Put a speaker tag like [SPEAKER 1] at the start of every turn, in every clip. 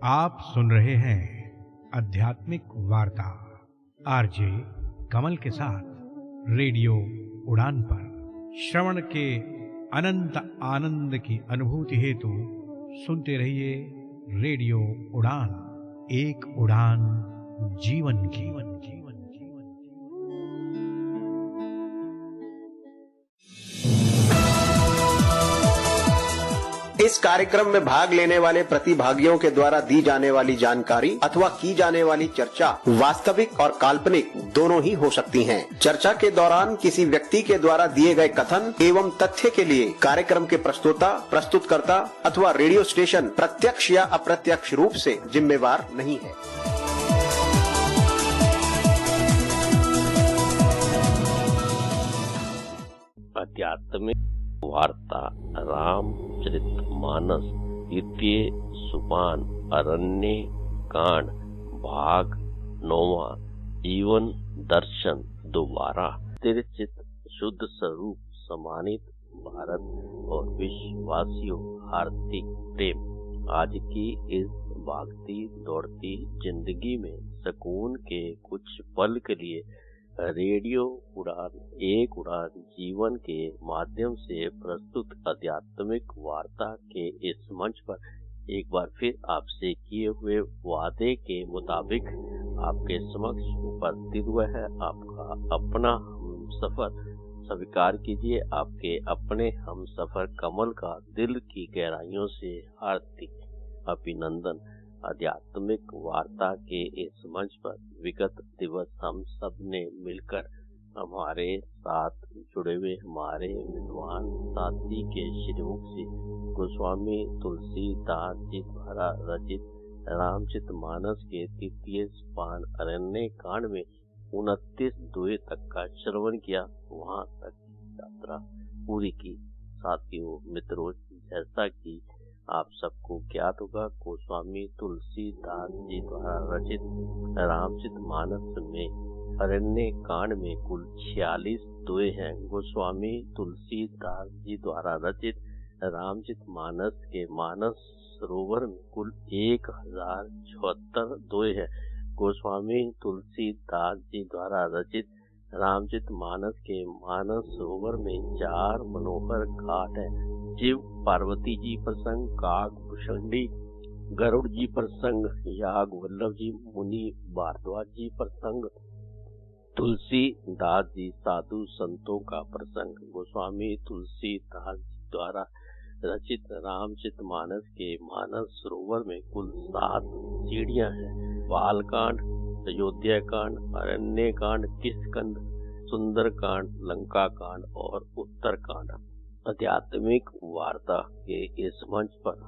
[SPEAKER 1] आप सुन रहे हैं आध्यात्मिक वार्ता आरजे कमल के साथ रेडियो उड़ान पर। श्रवण के अनंत आनंद की अनुभूति हेतु सुनते रहिए रेडियो उड़ान, एक उड़ान जीवन की।
[SPEAKER 2] इस कार्यक्रम में भाग लेने वाले प्रतिभागियों के द्वारा दी जाने वाली जानकारी अथवा की जाने वाली चर्चा वास्तविक और काल्पनिक दोनों ही हो सकती हैं। चर्चा के दौरान किसी व्यक्ति के द्वारा दिए गए कथन एवं तथ्य के लिए कार्यक्रम के प्रस्तोता, प्रस्तुतकर्ता अथवा रेडियो स्टेशन प्रत्यक्ष या अप्रत्यक्ष रूप से जिम्मेवार नहीं है।
[SPEAKER 3] आध्यात्मिक वार्ता रामचरितमानस द्वितीय सोपान अरण्य कांड भाग 9 जीवन दर्शन दोबारा। तिरचित शुद्ध स्वरूप सम्मानित भारत और विश्ववासियों हार्दिक प्रेम। आज की इस भागती दौड़ती जिंदगी में सुकून के कुछ पल के लिए रेडियो उड़ान, एक उड़ान जीवन के माध्यम से प्रस्तुत आध्यात्मिक वार्ता के इस मंच पर एक बार फिर आपसे किए हुए वादे के मुताबिक आपके समक्ष उपस्थित हुआ है आपका अपना हमसफर। स्वीकार कीजिए आपके अपने हमसफर कमल का दिल की गहराइयों से हार्दिक अभिनंदन। आध्यात्मिक वार्ता के इस मंच पर विगत दिवस हम सब ने मिलकर हमारे साथ जुड़े हुए हमारे विद्वान साथी के श्रीमुख से गोस्वामी तुलसीदास जी द्वारा रचित रामचरितमानस के द्वितीय सोपान अरण्य कांड में 29 तक का श्रवण किया। वहां तक यात्रा पूरी की। साथियों मित्रों, जैसा कि आप सबको ज्ञात होगा, गोस्वामी तुलसीदास जी द्वारा रचित रामचरितमानस में अरण्य कांड में कुल 46 दोहे हैं। गोस्वामी तुलसीदास जी द्वारा रचित रामचरितमानस के मानस सरोवर में कुल 1076 दोहे हैं। गोस्वामी तुलसीदास जी द्वारा रचित रामचरितमानस के मानस सरोवर में 4 मनोहर घाट हैं। शिव पार्वती जी प्रसंग, काग भुषंडी गरुड़ जी प्रसंग, याग वल्लभ जी मुनि भारद्वाज जी प्रसंग, तुलसीदास जी साधु संतों का प्रसंग। गोस्वामी तुलसीदास जी द्वारा रचित रामचरितमानस के मानस सरोवर में कुल 7 सीढ़ियां हैं। बालकांड, अयोध्या कांड, अरण्य कांड, किष्किंध, सुंदर कांड, लंका कांड और उत्तर कांड। आध्यात्मिक वार्ता के इस मंच पर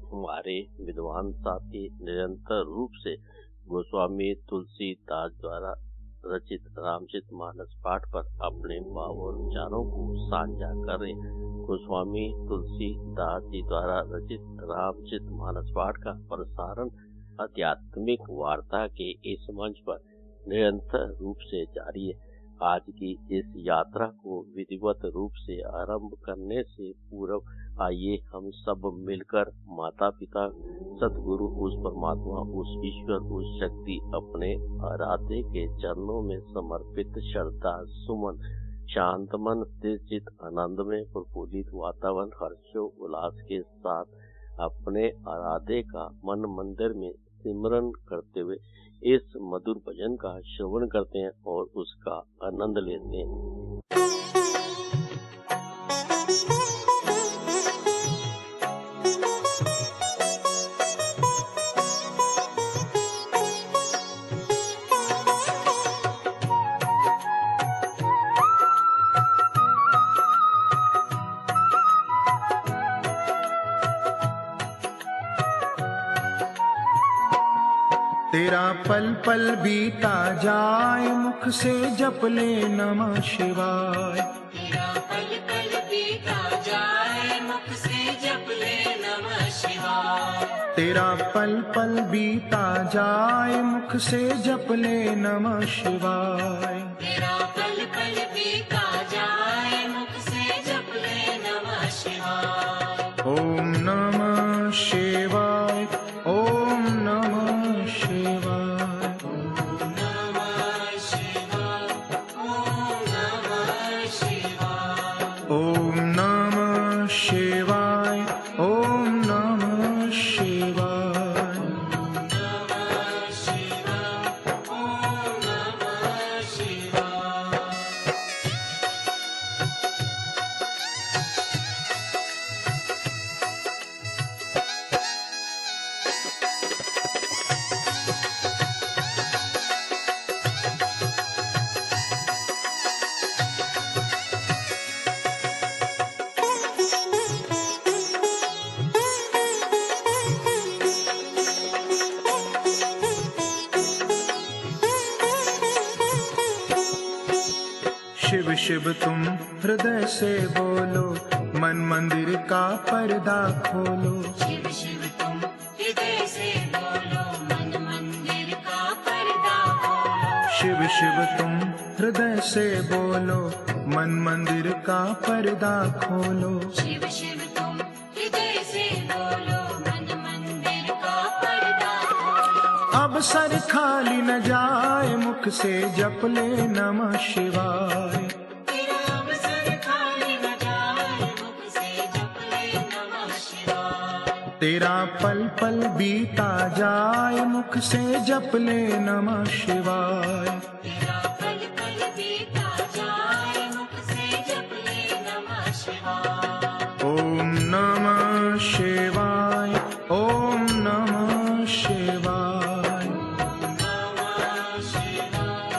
[SPEAKER 3] हमारे विद्वान साथी निरंतर रूप से गोस्वामी तुलसीदास द्वारा रचित रामचरितमानस पाठ पर अपने भाव और विचारों को साझा कर रहे हैं। गोस्वामी तुलसीदास जी द्वारा रचित रामचरितमानस पाठ का प्रसारण आध्यात्मिक वार्ता के इस मंच पर निरंतर रूप से जारी है। आज की इस यात्रा को विधिवत रूप से आरंभ करने से पूर्व आइए हम सब मिलकर माता पिता, सतगुरु, उस परमात्मा, उस ईश्वर, उस शक्ति अपने आराध्य के चरणों में समर्पित श्रद्धा सुमन, शांत मन, स्थिर चित्त, आनंद में प्रफुल्लित वातावरण, हर्षो उल्लास के साथ अपने आराध्य का मन मंदिर में सिमरन करते हुए इस मधुर भजन का श्रवण करते हैं और उसका आनंद लेते हैं।
[SPEAKER 4] तेरा पल पल बीता जाए, मुख से जप ले नमः शिवाय।
[SPEAKER 5] तेरा पल पल बीता जाए, मुख से जप ले नमः शिवाय।
[SPEAKER 4] तेरा पल पल बीता जाए, मुख से जप ले नमः शिवाय।
[SPEAKER 5] तेरा पल पल बीता जाए, मुख से जप ले नमः शिवाय।
[SPEAKER 4] ओम नमः शिवाय, ओम नमः शिव तुम हृदय से बोलो, मन मंदिर का पर्दा खोलो।
[SPEAKER 5] शिव शिव तुम हृदय से बोलो, मन मंदिर का पर्दा खोलो।
[SPEAKER 4] शिव शिव तुम हृदय से बोलो, मन मंदिर का पर्दा खोलो।
[SPEAKER 5] शिव शिव तुम हृदय से बोलो, मन मंदिर का पर्दा खोलो।
[SPEAKER 4] अब सर खाली न जाए, मुख से जप ले नमः शिवाय।
[SPEAKER 5] तेरा अवसर खाली न जाए, मुख से जप ले नमः शिवाय।
[SPEAKER 4] तेरा पल पल बीता जाए, मुख से जप ले नमः शिवाय।
[SPEAKER 5] तेरा पल पल बीता जाए, मुख से जप ले नमः शिवाय।
[SPEAKER 4] ओम नमः शिवाय, ओम नमः शिवाय।
[SPEAKER 5] ओम नमः शिवाय,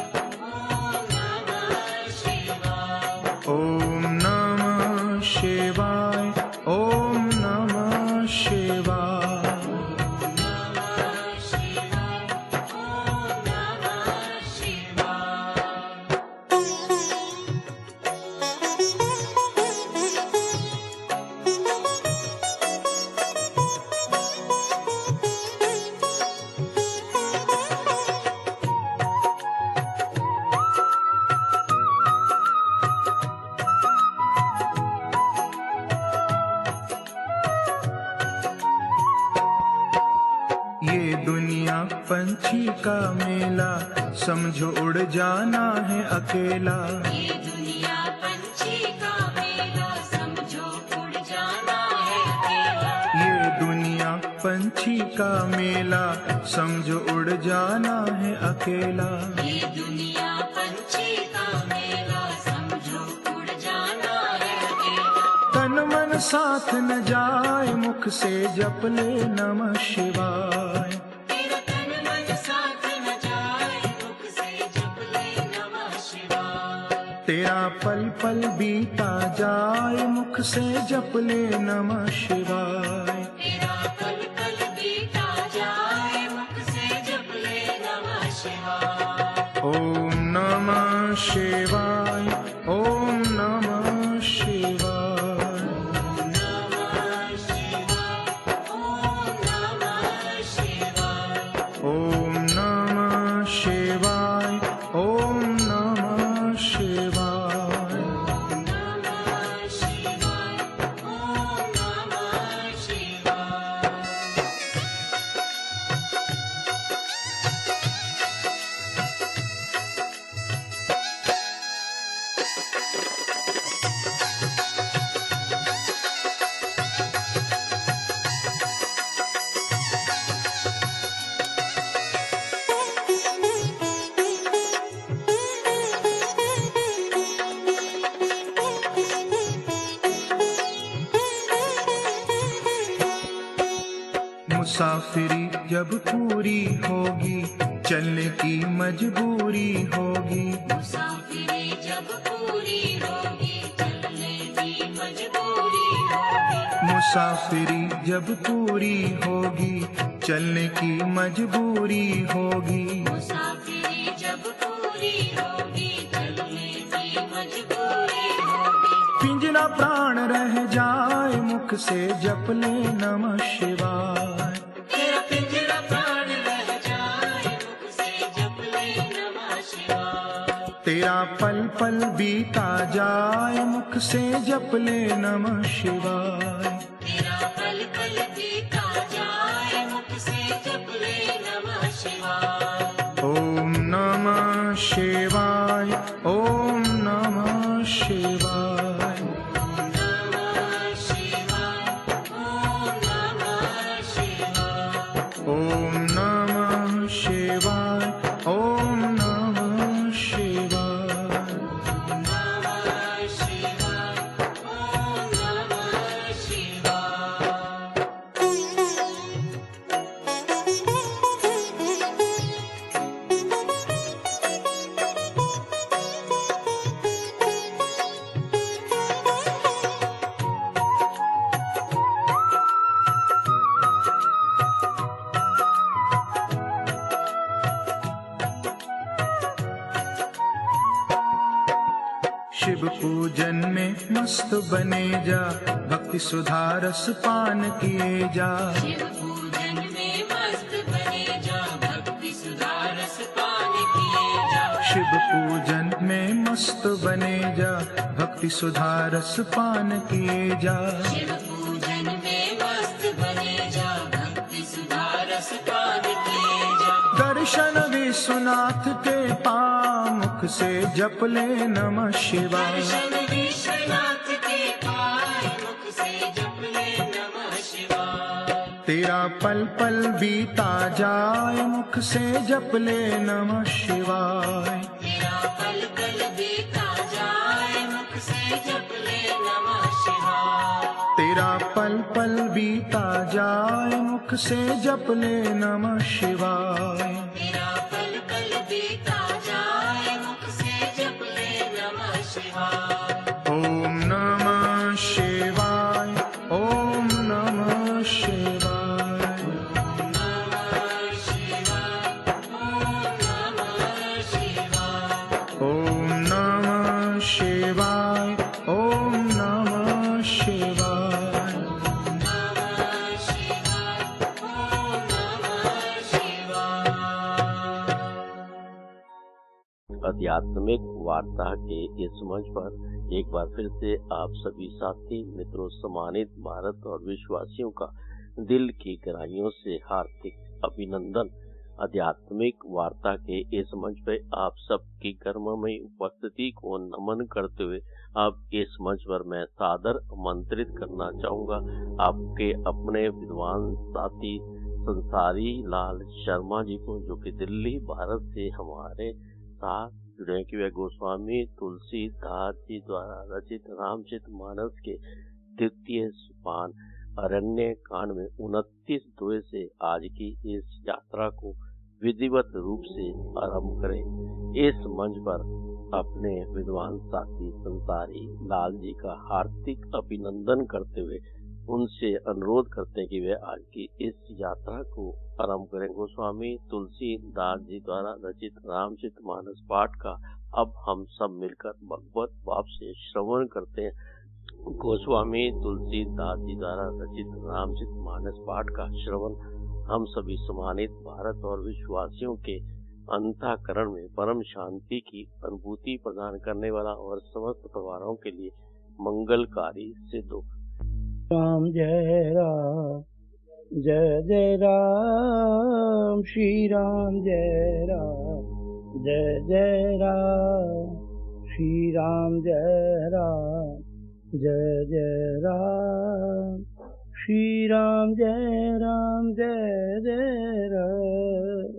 [SPEAKER 5] ओम नमः शिवाय।
[SPEAKER 4] ओम नमः शिवाय, ओम नमः शिवाय।
[SPEAKER 5] ओम
[SPEAKER 4] ये दुनिया पंछी का मेला, समझो उड़ जाना है अकेला।
[SPEAKER 5] ये दुनिया पंछी का मेला, समझो उड़ जाना है अकेला।
[SPEAKER 4] ये दुनिया पंछी का मेला, समझो उड़ जाना है अकेला।
[SPEAKER 5] ये दुनिया पंछी का मेला, समझो उड़ जाना है अकेला।
[SPEAKER 4] तन मन साथ न जाए, मुख से जप ले नमः शिवाय।
[SPEAKER 5] तेरा तन मन साथ न जाए, मुख से जप ले नमः शिवाय।
[SPEAKER 4] तेरा पल पल बीता जाए, मुख से जप ले नमः शिवाय।
[SPEAKER 5] तेरा पल पल बीता जाए, मुख से जप ले नमः शिवाय।
[SPEAKER 4] ओम नमः शिवाय, ओम नमः शिवाय।
[SPEAKER 5] ओम नमः शिवाय, ओम नमः शिवाय।
[SPEAKER 4] ओम नमः शिवाय, ओम नमः शिवाय।
[SPEAKER 5] ओम नमः शिवाय, ओम नमः शिवाय।
[SPEAKER 4] मुसाफिरी जब पूरी होगी, चलने की मजबूरी होगी।
[SPEAKER 5] मुसाफिरी जब पूरी होगी, चलने की मजबूरी होगी।
[SPEAKER 4] मुसाफिरी जब पूरी होगी, चलने की मजबूरी होगी।
[SPEAKER 5] मुसाफिरी जब पूरी होगी, चलने की मजबूरी होगी।
[SPEAKER 4] पिंजरा प्राण रह जाए, मुख से जप ले नमः शिवाय।
[SPEAKER 5] तेरा पिंजरा प्राण रह जाए, मुख से जप ले नमः शिवाय।
[SPEAKER 4] तेरा पल पल बीता जाए, मुख से जप ले नमः शिवाय।
[SPEAKER 5] तेरा पल पल बीता जाए, मुख से जप ले नमः शिवाय।
[SPEAKER 4] ओम नमः शिवाय, ओम नमः शिवाय।
[SPEAKER 5] ओम नमः शिवाय, ओम नमः शिवाय।
[SPEAKER 4] ओम नमः शिवाय, ओम नमः शिवाय।
[SPEAKER 5] ओम नमः शिवाय, ओम नमः शिवाय।
[SPEAKER 4] शिव पूजन में मस्त बने जा, भक्ति सुधा रस पान किए जा।
[SPEAKER 5] शिव पूजन में मस्त बने जा, भक्ति सुधा रस पान किए जा।
[SPEAKER 4] शिव पूजन में मस्त बने जा, भक्ति सुधा रस पान किए जा।
[SPEAKER 5] शिव पूजन में मस्त बने जा, भक्ति सुधा रस पान किए जा।
[SPEAKER 4] दर्शन विश्वनाथ के पामुख से जप ले नमः शिवाय।
[SPEAKER 5] दर्शन विश्वनाथ के पाय मुख से जप ले नमः शिवाय।
[SPEAKER 4] तेरा पल पल बीता जाए, मुख से जप ले नमः शिवाय।
[SPEAKER 5] तेरा पल पल बीता जाए, मुख से जप ले नमः शिवाय।
[SPEAKER 4] तेरा पल पल बीता जाए, मुख से जप ले नमः शिवाय।
[SPEAKER 5] तेरा पल पल बीता जाए, मुख से जप ले नमः शिवाय।
[SPEAKER 4] ओम नमः शिवाय, ओम नमः शिवाय।
[SPEAKER 5] नमः शिवाय, ओम नमः शिवाय।
[SPEAKER 4] ओम नमः शिवाय, ओम नमः शिवाय।
[SPEAKER 5] नमः शिवाय, ओम नमः शिवाय।
[SPEAKER 3] आध्यात्मिक वार्ता के इस मंच पर एक बार फिर से आप सभी साथी मित्रों, सम्मानित भारत और विश्ववासियों का दिल की गहराइयों से हार्दिक अभिनंदन। आध्यात्मिक वार्ता के इस मंच पर आप सबकी गर्ममय उपस्थिति को नमन करते हुए अब इस मंच पर मैं सादर आमंत्रित करना चाहूंगा आपके अपने विद्वान साथी संसारी लाल शर्मा जी को, जो कि दिल्ली भारत से हमारे साथ जुड़े कि वे गोस्वामी तुलसीदास जी द्वारा रचित रामचरितमानस के द्वितीय सोपान अरण्य कांड में 29 द्वय से आज की इस यात्रा को विधिवत रूप से आरंभ करें। इस मंच पर अपने विद्वान साथी संसारी लाल जी का हार्दिक अभिनंदन करते हुए उनसे अनुरोध करते हैं कि वे आज की इस यात्रा को आरंभ करें। गोस्वामी तुलसीदास जी द्वारा रचित रामचरितमानस पाठ का अब हम सब मिलकर भगवत भाव से श्रवण करते हैं। गोस्वामी तुलसीदास जी द्वारा रचित रामचरितमानस पाठ का श्रवण हम सभी सम्मानित भारत और विश्ववासियों के अंतःकरण में परम शांति की अनुभूति प्रदान करने वाला और समस्त परिवारों के लिए मंगलकारी सिद्ध हो।
[SPEAKER 6] राम जय राम, जय जय राम, श्री राम जय राम, जय जय राम, श्री राम जय राम, जय जय राम, श्री राम जय राम, जय जय राम।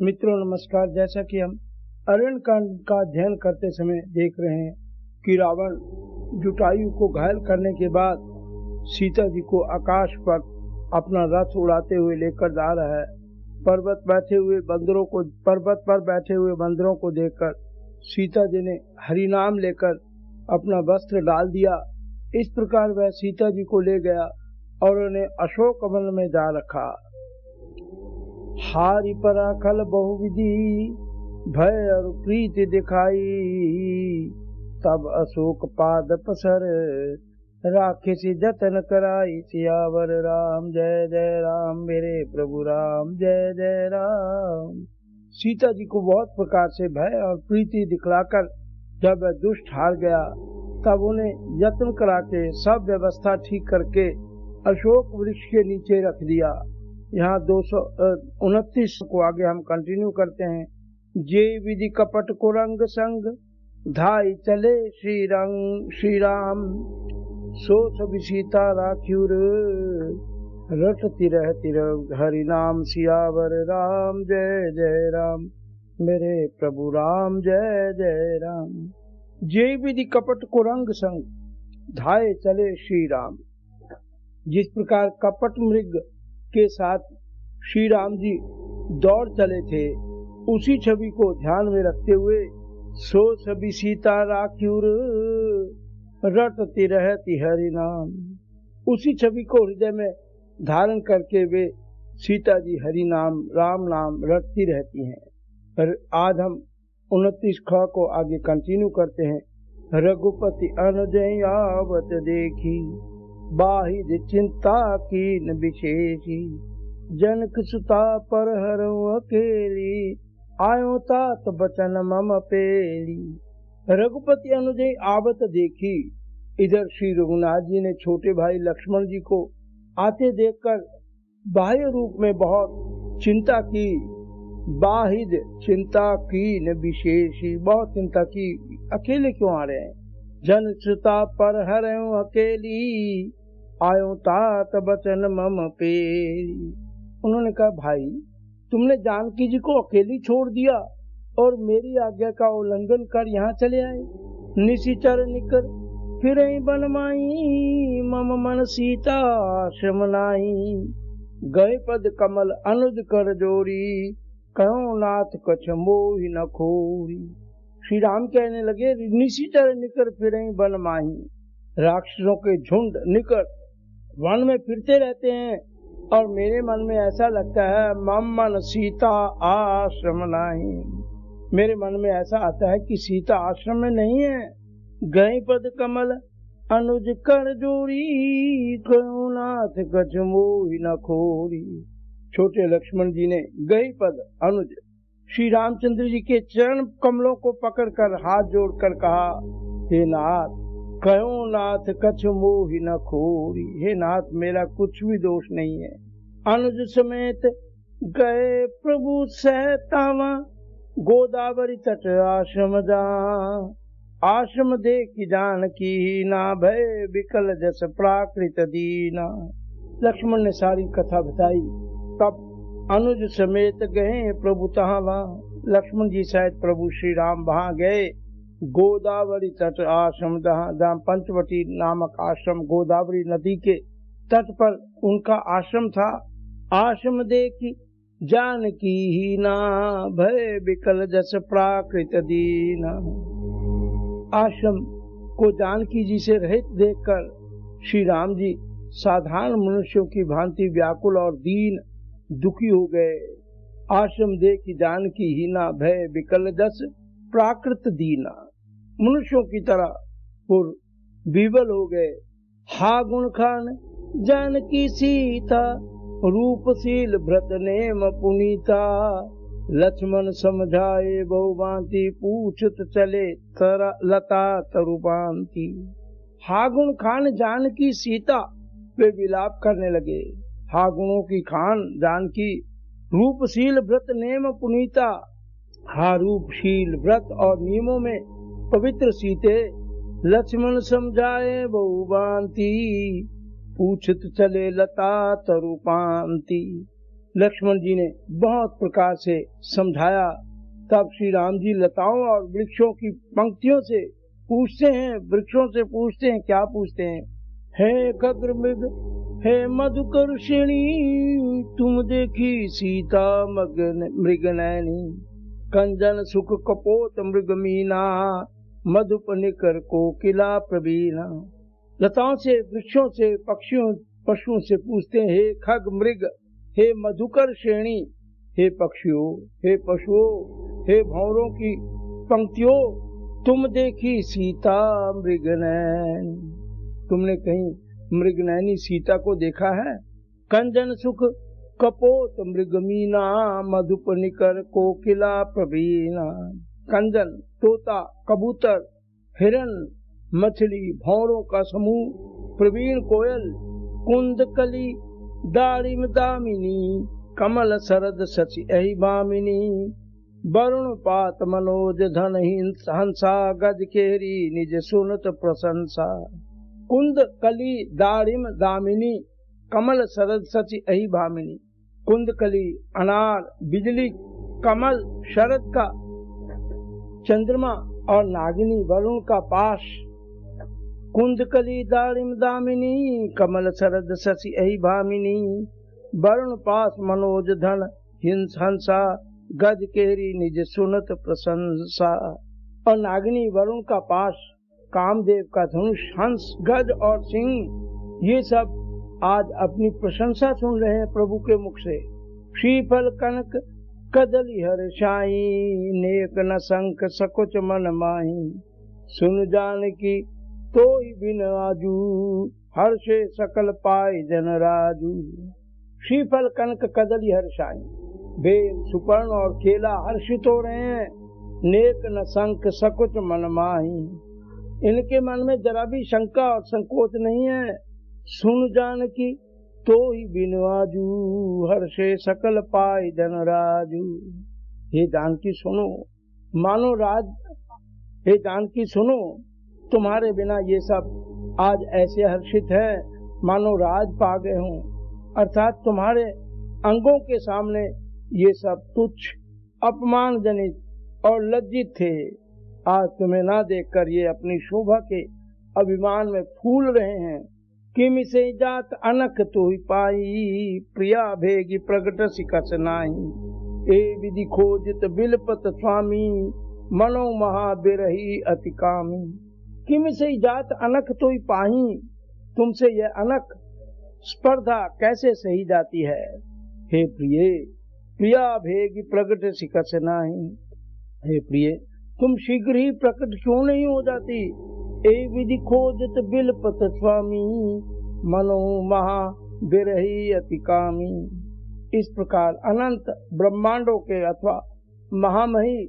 [SPEAKER 6] मित्रों नमस्कार। जैसा कि हम अरण्य कांड का अध्ययन करते समय देख रहे हैं कि रावण जटायु को घायल करने के बाद सीता जी को आकाश पर अपना रथ उड़ाते हुए लेकर जा रहा है। पर्वत पर बैठे हुए बंदरों को देखकर सीता जी ने हरि नाम लेकर अपना वस्त्र डाल दिया। इस प्रकार वह सीता जी को ले गया और उन्हें अशोक वन में जा रखा। हारि पराखल बहुविधि, भय और प्रीति दिखाई, तब अशोक पाद पसर, राखे से जतन कराई, सियावर राम जय जय राम, मेरे प्रभु राम जय जय राम। सीता जी को बहुत प्रकार से भय और प्रीति दिखलाकर जब वह दुष्ट हार गया, तब उन्हें यत्न करा के सब व्यवस्था ठीक करके अशोक वृक्ष के नीचे रख दिया। यहाँ 229 को आगे हम कंटिन्यू करते हैं। जे विधि कपट को रंग संग, धाई चले श्री राम, सो सभी सीता राख्युर, रटती रहती हरि नाम, सियावर राम जय जय राम, मेरे प्रभु राम जय जय राम। जय विधि कपट को रंग संग, धाये चले श्री राम। जिस प्रकार कपट मृग के साथ श्री राम जी दौड़ चले थे, उसी छवि को ध्यान में रखते हुए सो सभी सीता राख्युर, रटती रहती हरि नाम। उसी छवि को हृदय में धारण करके वे सीता जी हरि नाम राम नाम रटती रहती हैं। पर आज हम 29 ख को आगे कंटिन्यू करते हैं। रघुपति अनुजय आवत देखी, बाहिर चिंता कीन विशेषी। जनक सुता पर हरऊ अकेली, आयो तात बचन मम पेली। रघुपति अनुजय आवत देखी। इधर श्री रघुनाथ जी ने छोटे भाई लक्ष्मण जी को आते देखकर बाह्य रूप में बहुत चिंता की। बाहिद चिंता की न विशेषी, बहुत चिंता की, अकेले क्यों आ रहे हैं। जन सुता पर हरऊ अकेली, आयो तात बचन मम पेली। उन्होंने कहा, भाई तुमने जानकी जी को अकेली छोड़ दिया और मेरी आज्ञा का उल्लंघन कर यहाँ चले आए। निशिचर निकर फिर बनमाई, मम मन सीता आश्रम नाई। गए पद कमल अनुज कर जोरी, कहो नाथ कछ मोहि न खोरी। श्री राम कहने लगे, निशिचर निकर फिर बनमाही। राक्षसों के झुंड निकट वन में फिरते रहते हैं और मेरे मन में ऐसा लगता है मम मन सीता आश्रम नहीं। मेरे मन में ऐसा आता है कि सीता आश्रम में नहीं है। गए पद कमल अनुज कर जोरी, करुणाथ कछ मोहि न खोरी। छोटे लक्ष्मण जी ने गए पद अनुज श्री रामचंद्र जी के चरण कमलों को पकड़कर हाथ जोड़कर कहा, हे नाथ कहो नाथ कछ मोहि न खोरी। हे नाथ मेरा कुछ भी दोष नहीं है। अनुज समेत गए प्रभु सहतावा, गोदावरी तट आश्रम जा। आश्रम देखी जानकी ना, भय विकल जस प्राकृत दीना। लक्ष्मण ने सारी कथा बताई। तब अनुज समेत गए प्रभु तहाँ। लक्ष्मण जी सहित प्रभु श्री राम वहाँ गए। गोदावरी तट आश्रम, जहाँ पंचवटी नामक आश्रम गोदावरी नदी के तट पर उनका आश्रम था। आश्रम देखी जानकी ही ना, भय विकल जस प्राकृत दीना। आश्रम को जानकी जी से रहित देखकर श्री राम जी साधारण मनुष्यों की भांति व्याकुल और दीन दुखी हो गए। आश्रम देखी जानकी ही ना, भय विकल जस प्राकृत दीना। मनुष्यों की तरह वो विवल हो गए। हा गुण खान जानकी सीता, रूपशील भ्रत नेम पुनीता। लक्ष्मण समझाए बहुभांति, पूछत चले लता तरुपांति। हा गुण खान जानकी सीता, वे विलाप करने लगे। हा गुणों की खान जानकी, रूपशील व्रत नेम पुनीता। हा रूपशील व्रत और नियमों में पवित्र सीते। लक्ष्मण समझाए बहुभांति, पूछत चले लता तरुपांति। लक्ष्मण जी ने बहुत प्रकार से समझाया। तब श्री राम जी लताओं और वृक्षों की पंक्तियों से पूछते हैं, वृक्षों से पूछते हैं। क्या पूछते हैं? हे खग्र मृग हे मधुकर्षिणी, तुम देखी सीता मृगनैनी। कंजन सुख कपोत मृग मीना, मधुप निकर कोकिला प्रवीणा। लताओं से, वृक्षों से, पक्षियों पशुओं से पूछते हैं, हे खग मृग, हे मधुकर श्रेणी, हे पक्षियों, हे पशुओं, हे भंवरों की पंक्तियों, तुम देखी सीता मृगनैनी। तुमने कहीं मृगनैनी सीता को देखा है? कंजन सुख कपोत मृगमीना, मधुप निकर कोकिला प्रवीणा। कंजन तोता, कबूतर, हिरन, मछली, भौरों का समूह, प्रवीण कोयल, कुंदकली, दारिम दामिनी, कमल सरद सचि अहि भामिनी। वरुण पात मनोज धन हंसा, गज केरी निज सुनत प्रशंसा। कुंद कली दारिम दामिनी, कमल सरद सचि अहि भामिनी। कुंदकली अनार, बिजली, कमल शरद का, चंद्रमा और नागिनी वरुण का पाश। कुंदकली दारिम दामिनी, कमल शरद शशि अहि भामिनी। वरुण पास मनोज धन हंसा, गज केरी निज सुनत प्रशंसा। और नागिनी वरुण का पाश, कामदेव का धनुष, हंस, गज और सिंह, ये सब आज अपनी प्रशंसा सुन रहे हैं प्रभु के मुख से। श्रीफल कनक कदली हर्षाई, नेक न संक सकुच मन माही। सुन जान की तो ही बिन आजू, हर्षे सकल पाए जन राजू। श्रीफल कनक कदली हर्षाई, बेल सुपर्ण और केला हर्षित हो रहे हैं। नेक न संक सकुच मन माही, इनके मन में जरा भी शंका और संकोच नहीं है। सुन जान की तो ही बिनवाजू, हर्षे सकल पाए जन राजू। हे जानकी सुनो, मानो राज, हे जानकी सुनो, तुम्हारे बिना ये सब आज ऐसे हर्षित है मानो राज पा गए हों। अर्थात तुम्हारे अंगों के सामने ये सब तुच्छ, अपमानजनित और लज्जित थे। आज तुम्हें ना देखकर ये अपनी शोभा के अभिमान में फूल रहे हैं। किमि से जात अनक तो ही पाई, प्रिया भेगी प्रगट सिकस नाही। ए विधि खोजित बिलपत स्वामी, मनो महा बिरही अति कामी। किमि से जात अनक तो ही पाही, तुमसे यह अनक स्पर्धा कैसे सही जाती है। हे प्रिय, प्रिया भेगी प्रगट सिकस नाही। हे प्रिय, तुम शीघ्र ही प्रकट क्यों नहीं हो जाती। ए विधि खोजत बिलपत स्वामी, मनो महा बिरही अति कामी। इस प्रकार अनंत ब्रह्मांडों के अथवा महामही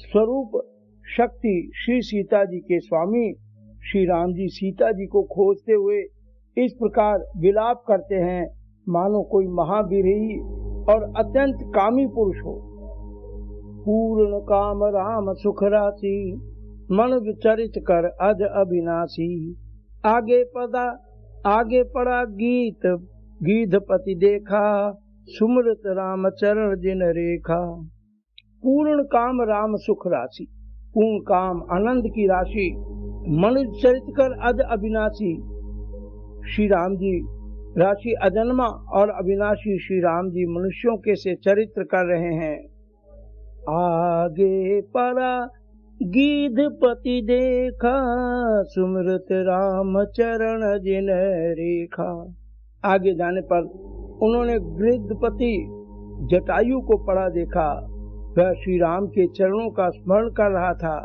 [SPEAKER 6] स्वरूप शक्ति श्री सीता जी के स्वामी श्री राम जी सीता जी को खोजते हुए इस प्रकार विलाप करते हैं, मानो कोई महाविरही और अत्यंत कामी पुरुष हो। पूर्ण काम राम सुख राशि, मन विचरित कर अज अविनाशी। आगे पड़ा गीत गीधपति देखा, सुमृत राम चरण जिन रेखा। पूर्ण काम राम सुख राशि, पूर्ण काम आनंद की राशि, मन विचरित कर अज अविनाशी। श्री राम जी राशि अजन्मा और अविनाशी श्री राम जी मनुष्यों के से चरित्र कर रहे हैं। आगे पड़ा गीधपति देखा, सुमृत राम चरण जिन रेखा। आगे जाने पर उन्होंने गीधपति जटायु को पड़ा देखा। वह श्री राम के चरणों का स्मरण कर रहा था,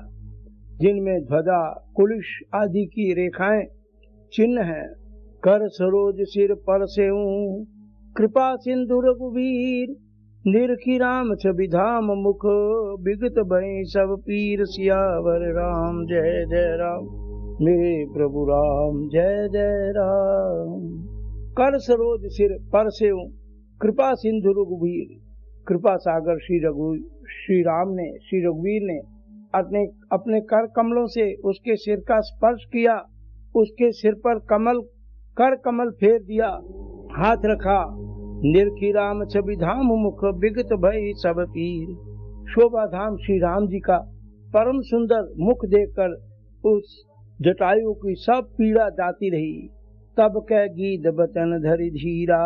[SPEAKER 6] जिनमें ध्वजा कुलिश आदि की रेखाएं चिन्ह हैं। कर सरोज सिर पर से कृपा सिंधु रघुवीर, निरखी राम छवि धाम मुख, विगत भई सब पीर। सियावर राम जय जय राम, मेरे प्रभु राम जय जय राम। कर सरोज सिर पर से कृपा सिंधु रघुवीर, कृपा सागर श्री राम ने, श्री रघुवीर ने अपने कर कमलों से उसके सिर का स्पर्श किया। उसके सिर पर कर कमल फेर दिया, हाथ रखा। निरखी राम छवि धाम मुख, विगत भई सब पीर। शोभा धाम श्री राम जी का परम सुंदर मुख देखकर उस जटायु की सब पीड़ा जाती रही। तब कह गीत बचन धरि धीरा,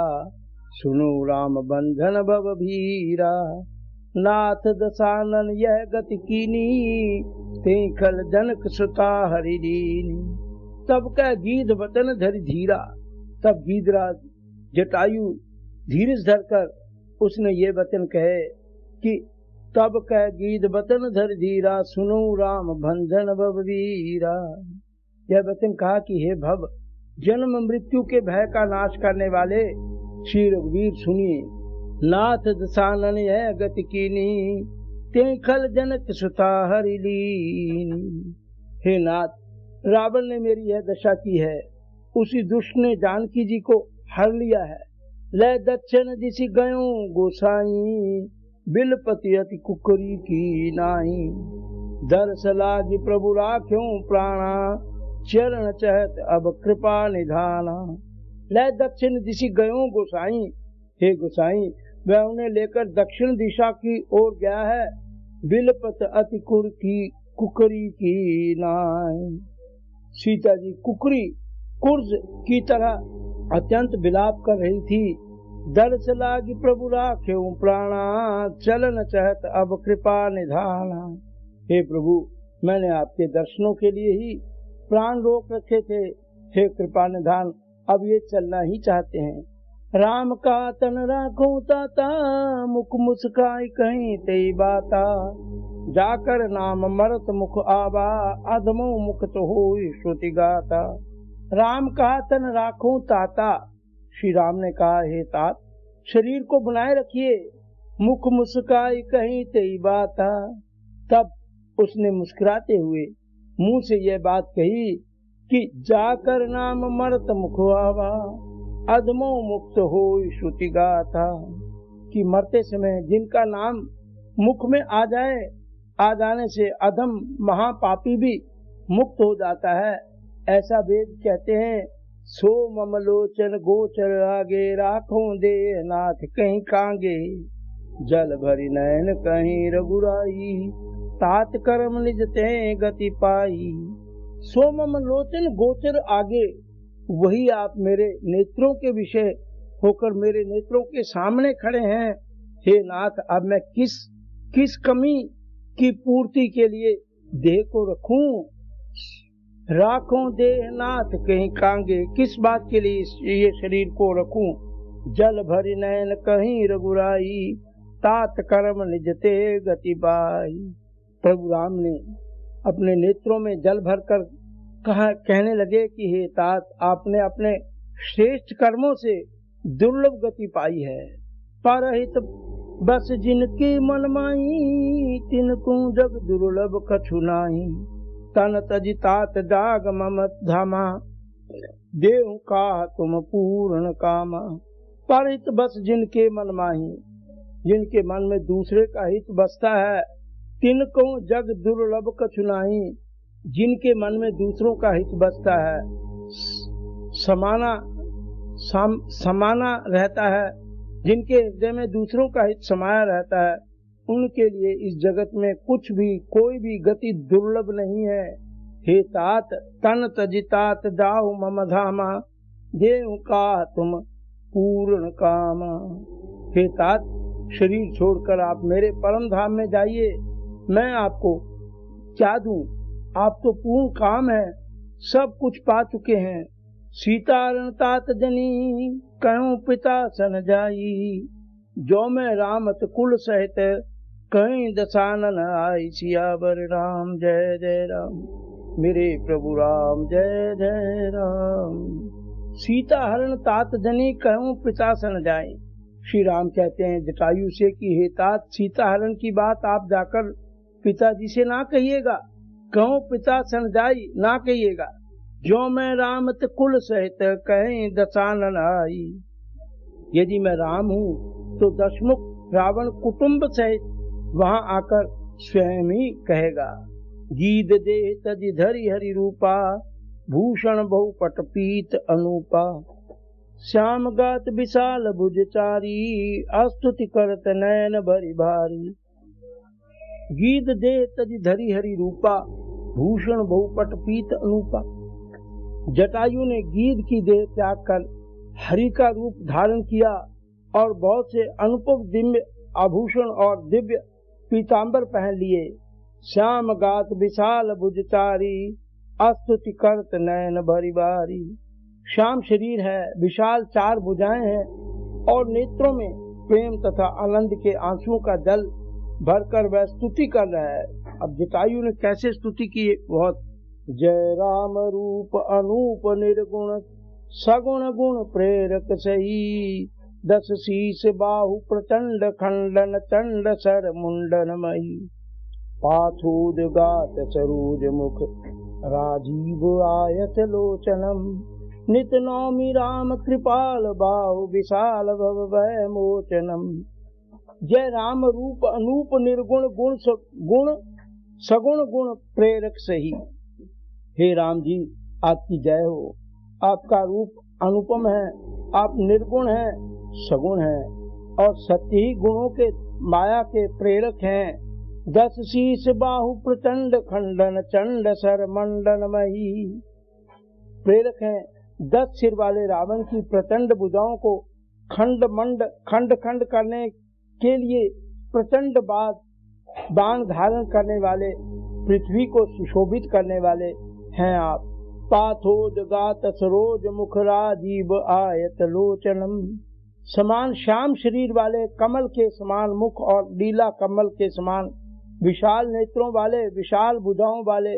[SPEAKER 6] सुनो राम बंधन भव भीरा। नाथ दशानन यह गति कीनी, ते खल जनक सुता हरि दीनी। तब कह गीत बचन धरि धीरा, तब गीधराज जटायु धीरज धरकर उसने ये वचन कहे कि तब कह गीत बचन धरि धीरा, सुनो राम बंधन भव वीरा। यह वचन कहा कि हे भव, जन्म मृत्यु के भय का नाश करने वाले श्री रघुवीर सुनिए। नाथ दशानन यह गति कीनी, ते खल जनक सुता हरि लीनी। हे नाथ, रावण ने मेरी यह दशा की है, उसी दुष्ट ने जानकी जी को हर लिया है। ले दक्षिण दिशि गयो गोसाई, बिलपति अति कुकरी की नाई। दर्श लागी प्रभु राख्यो प्राणा, चरण चहत अब कृपा निधाना। ले दक्षिण दिशि गयो गोसाई, हे गोसाई, वह उन्हें लेकर दक्षिण दिशा की ओर गया है। बिलपत अति कुकरी की नाई। सीता जी कुकरी कुर्ज की तरह अत्यंत विलाप कर रही थी। दर्श लागी प्रभु राख्यो प्राणा, चलन चहत अब कृपा निधाना। हे प्रभु, मैंने आपके दर्शनों के लिए ही प्राण रोक रखे थे। हे कृपा निधान, अब ये चलना ही चाहते हैं। राम का तन राखो ताता, मुख मुस्काई कहीं ते बाता। जाकर नाम मरत मुख आवा, अधमो मुक्त होई श्रुति गाता। राम कहा तन राखूं ताता, श्री राम ने कहा हे तात शरीर को बनाए रखिए, मुख मुस्काई कहीं तेई बाता। तब उसने मुस्कुराते हुए मुंह से यह बात कही कि जाकर नाम मरत मुख आवा, अधमो मुक्त होई श्रुति गाता। कि मरते समय जिनका नाम मुख में आ जाए, आ जाने से अधम महापापी भी मुक्त हो जाता है। ऐसा वेद कहते हैं। सो ममलोचन गोचर आगे, राखों दे नाथ कहीं कांगे, जल भरी नयन कहीं रघुराई, तात कर्म निज ते गति पाई। सो ममलोचन गोचर आगे, वही आप मेरे नेत्रों के विषय होकर मेरे नेत्रों के सामने खड़े हैं। हे नाथ, अब मैं किस कमी की पूर्ति के लिए देह को रखूं? राखों देह नाथ कहीं कांगे, किस बात के लिए ये शरीर को रखूं? जल भरी नयन कहीं रघुराई, तात कर्म निजते गति पाई। प्रभु राम ने अपने नेत्रों में जल भरकर कहने लगे कि हे तात, आपने अपने श्रेष्ठ कर्मों से दुर्लभ गति पाई है। परहित बस जिनकी मनमाई, तिनको जग दुर्लभ कछु नाई। तन तजि तात दाग मम धामा, देहु का तुम पूर्ण कामा। परहित बस जिनके मनमाही, जिनके मन में दूसरे का हित बसता है, तिनको जग दुर्लभ कछु नाई। जिनके मन में दूसरों का हित बसता है, समाना रहता है, जिनके हृदय में दूसरों का हित समाया रहता है, उनके लिए इस जगत में कुछ भी कोई भी गति दुर्लभ नहीं है। हे तात तन तजितात दाहु मम धामा, देहु का तुम पूर्ण कामा। हे तात, शरीर छोड़कर आप मेरे परम धाम में जाइए। मैं आपको क्या दूं? आप तो पूर्ण काम है, सब कुछ पा चुके हैं। सीतारण तात जनी, कहूँ पिता सन जाई। जो मैं रामत कुल सहित, कहीं दसानन आई। सियावर राम जय जय राम, मेरे प्रभु राम जय जय राम। सीता हरण तात जनी, कहूँ पिता सन जाए। श्री राम कहते हैं जटायु से कि हे तात, सीता हरण की बात आप जाकर पिताजी से ना कहिएगा, कहूँ पिता सन जाई ना कहिएगा। जो मैं रामत कुल सहित, कहीं दसानन आई। यदि मैं राम हूँ तो दशमुख रावण कुटुंब सहित वहाँ आकर स्वयं ही कहेगा। गीत दे तजि धरि हरि रूपा, भूषण बहुपट पीत अनूपा। श्याम गात विशाल भुजचारी, अस्तुति करत नयन भरि भारी। गीत दे तजि धरि हरि रूपा, भूषण बहुपट पीत अनूपा। जटायु ने गीध की देह त्याग कर हरि का रूप धारण किया और बहुत से अनुपम दिव्य आभूषण और दिव्य पीतांबर पहन लिए। श्याम गात विशाल भुजचारी, अस्तुति करत नयन भरि भारी। श्याम शरीर है, विशाल चार भुजाएं हैं और नेत्रों में प्रेम तथा आनंद के आंसुओं का जल भरकर वह स्तुति कर रहा है। अब जटायु ने कैसे स्तुति की? बहुत जय राम रूप अनूप निर्गुण, सगुण गुण प्रेरक सही। दस शीस बाहु प्रचंड, खंडन चंड सर मुंडन मही। पाथूद गात सरोज मुख, राजीव आयत लोचनम। नित नौमि राम कृपाल, बाहु विशाल भव भय मोचनम। जय राम रूप अनूप निर्गुण, गुण सगुण गुण प्रेरक सही। हे राम जी, आपकी जय हो। आपका रूप अनुपम है, आप निर्गुण हैं, सगुण हैं और सत्य ही गुणों के माया के प्रेरक हैं। दस शीस बाहु प्रचंड, खंडन चंड सर मंडन मही। प्रेरक हैं। 10 सिर वाले रावण की प्रचंड भुजाओं को खंड खंड करने के लिए प्रचंड बाण धारण करने वाले, पृथ्वी को सुशोभित करने वाले हैं आप। पाथोज गात सरोज मुख, राजीव आयत लोचनम। समान श्याम शरीर वाले, कमल के समान मुख और लीला कमल के समान विशाल नेत्रों वाले, विशाल भुजाओं वाले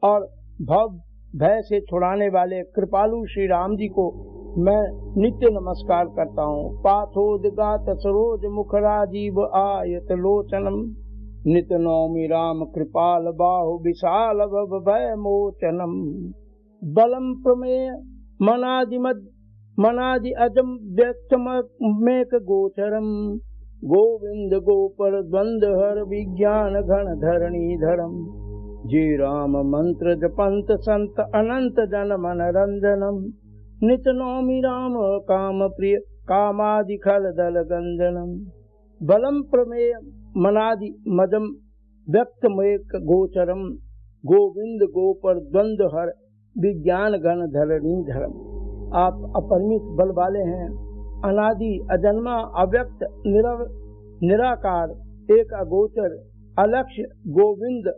[SPEAKER 6] और भव भय से छुड़ाने वाले कृपालु श्री राम जी को मैं नित्य नमस्कार करता हूँ। पाथोदगात सरोज मुख राजीव आयत लोचनम, नित नौमि राम कृपाल बाहु विशाल भव भय मोचनम। बलम प्रमेय मनादि अजम व्यक्तमेक गोचरम, गोविंद गोपर द्वंद हर विज्ञान घन धरणी धरम। जी राम मंत्र जपंत संत अनंत जन मन रंजनम, नित नौमि राम काम प्रिय कामादि खल दल गंजनम। बलम प्रमेय मनादि मजम व्यक्तमेक गोचरम, गोविंद गोपर द्वंद हर विज्ञान घन धरणी धरम। आप अपरिमित बल वाले हैं, अनादि अजन्मा अव्यक्त निराकार एक अगोचर अलक्ष्य गोविंद,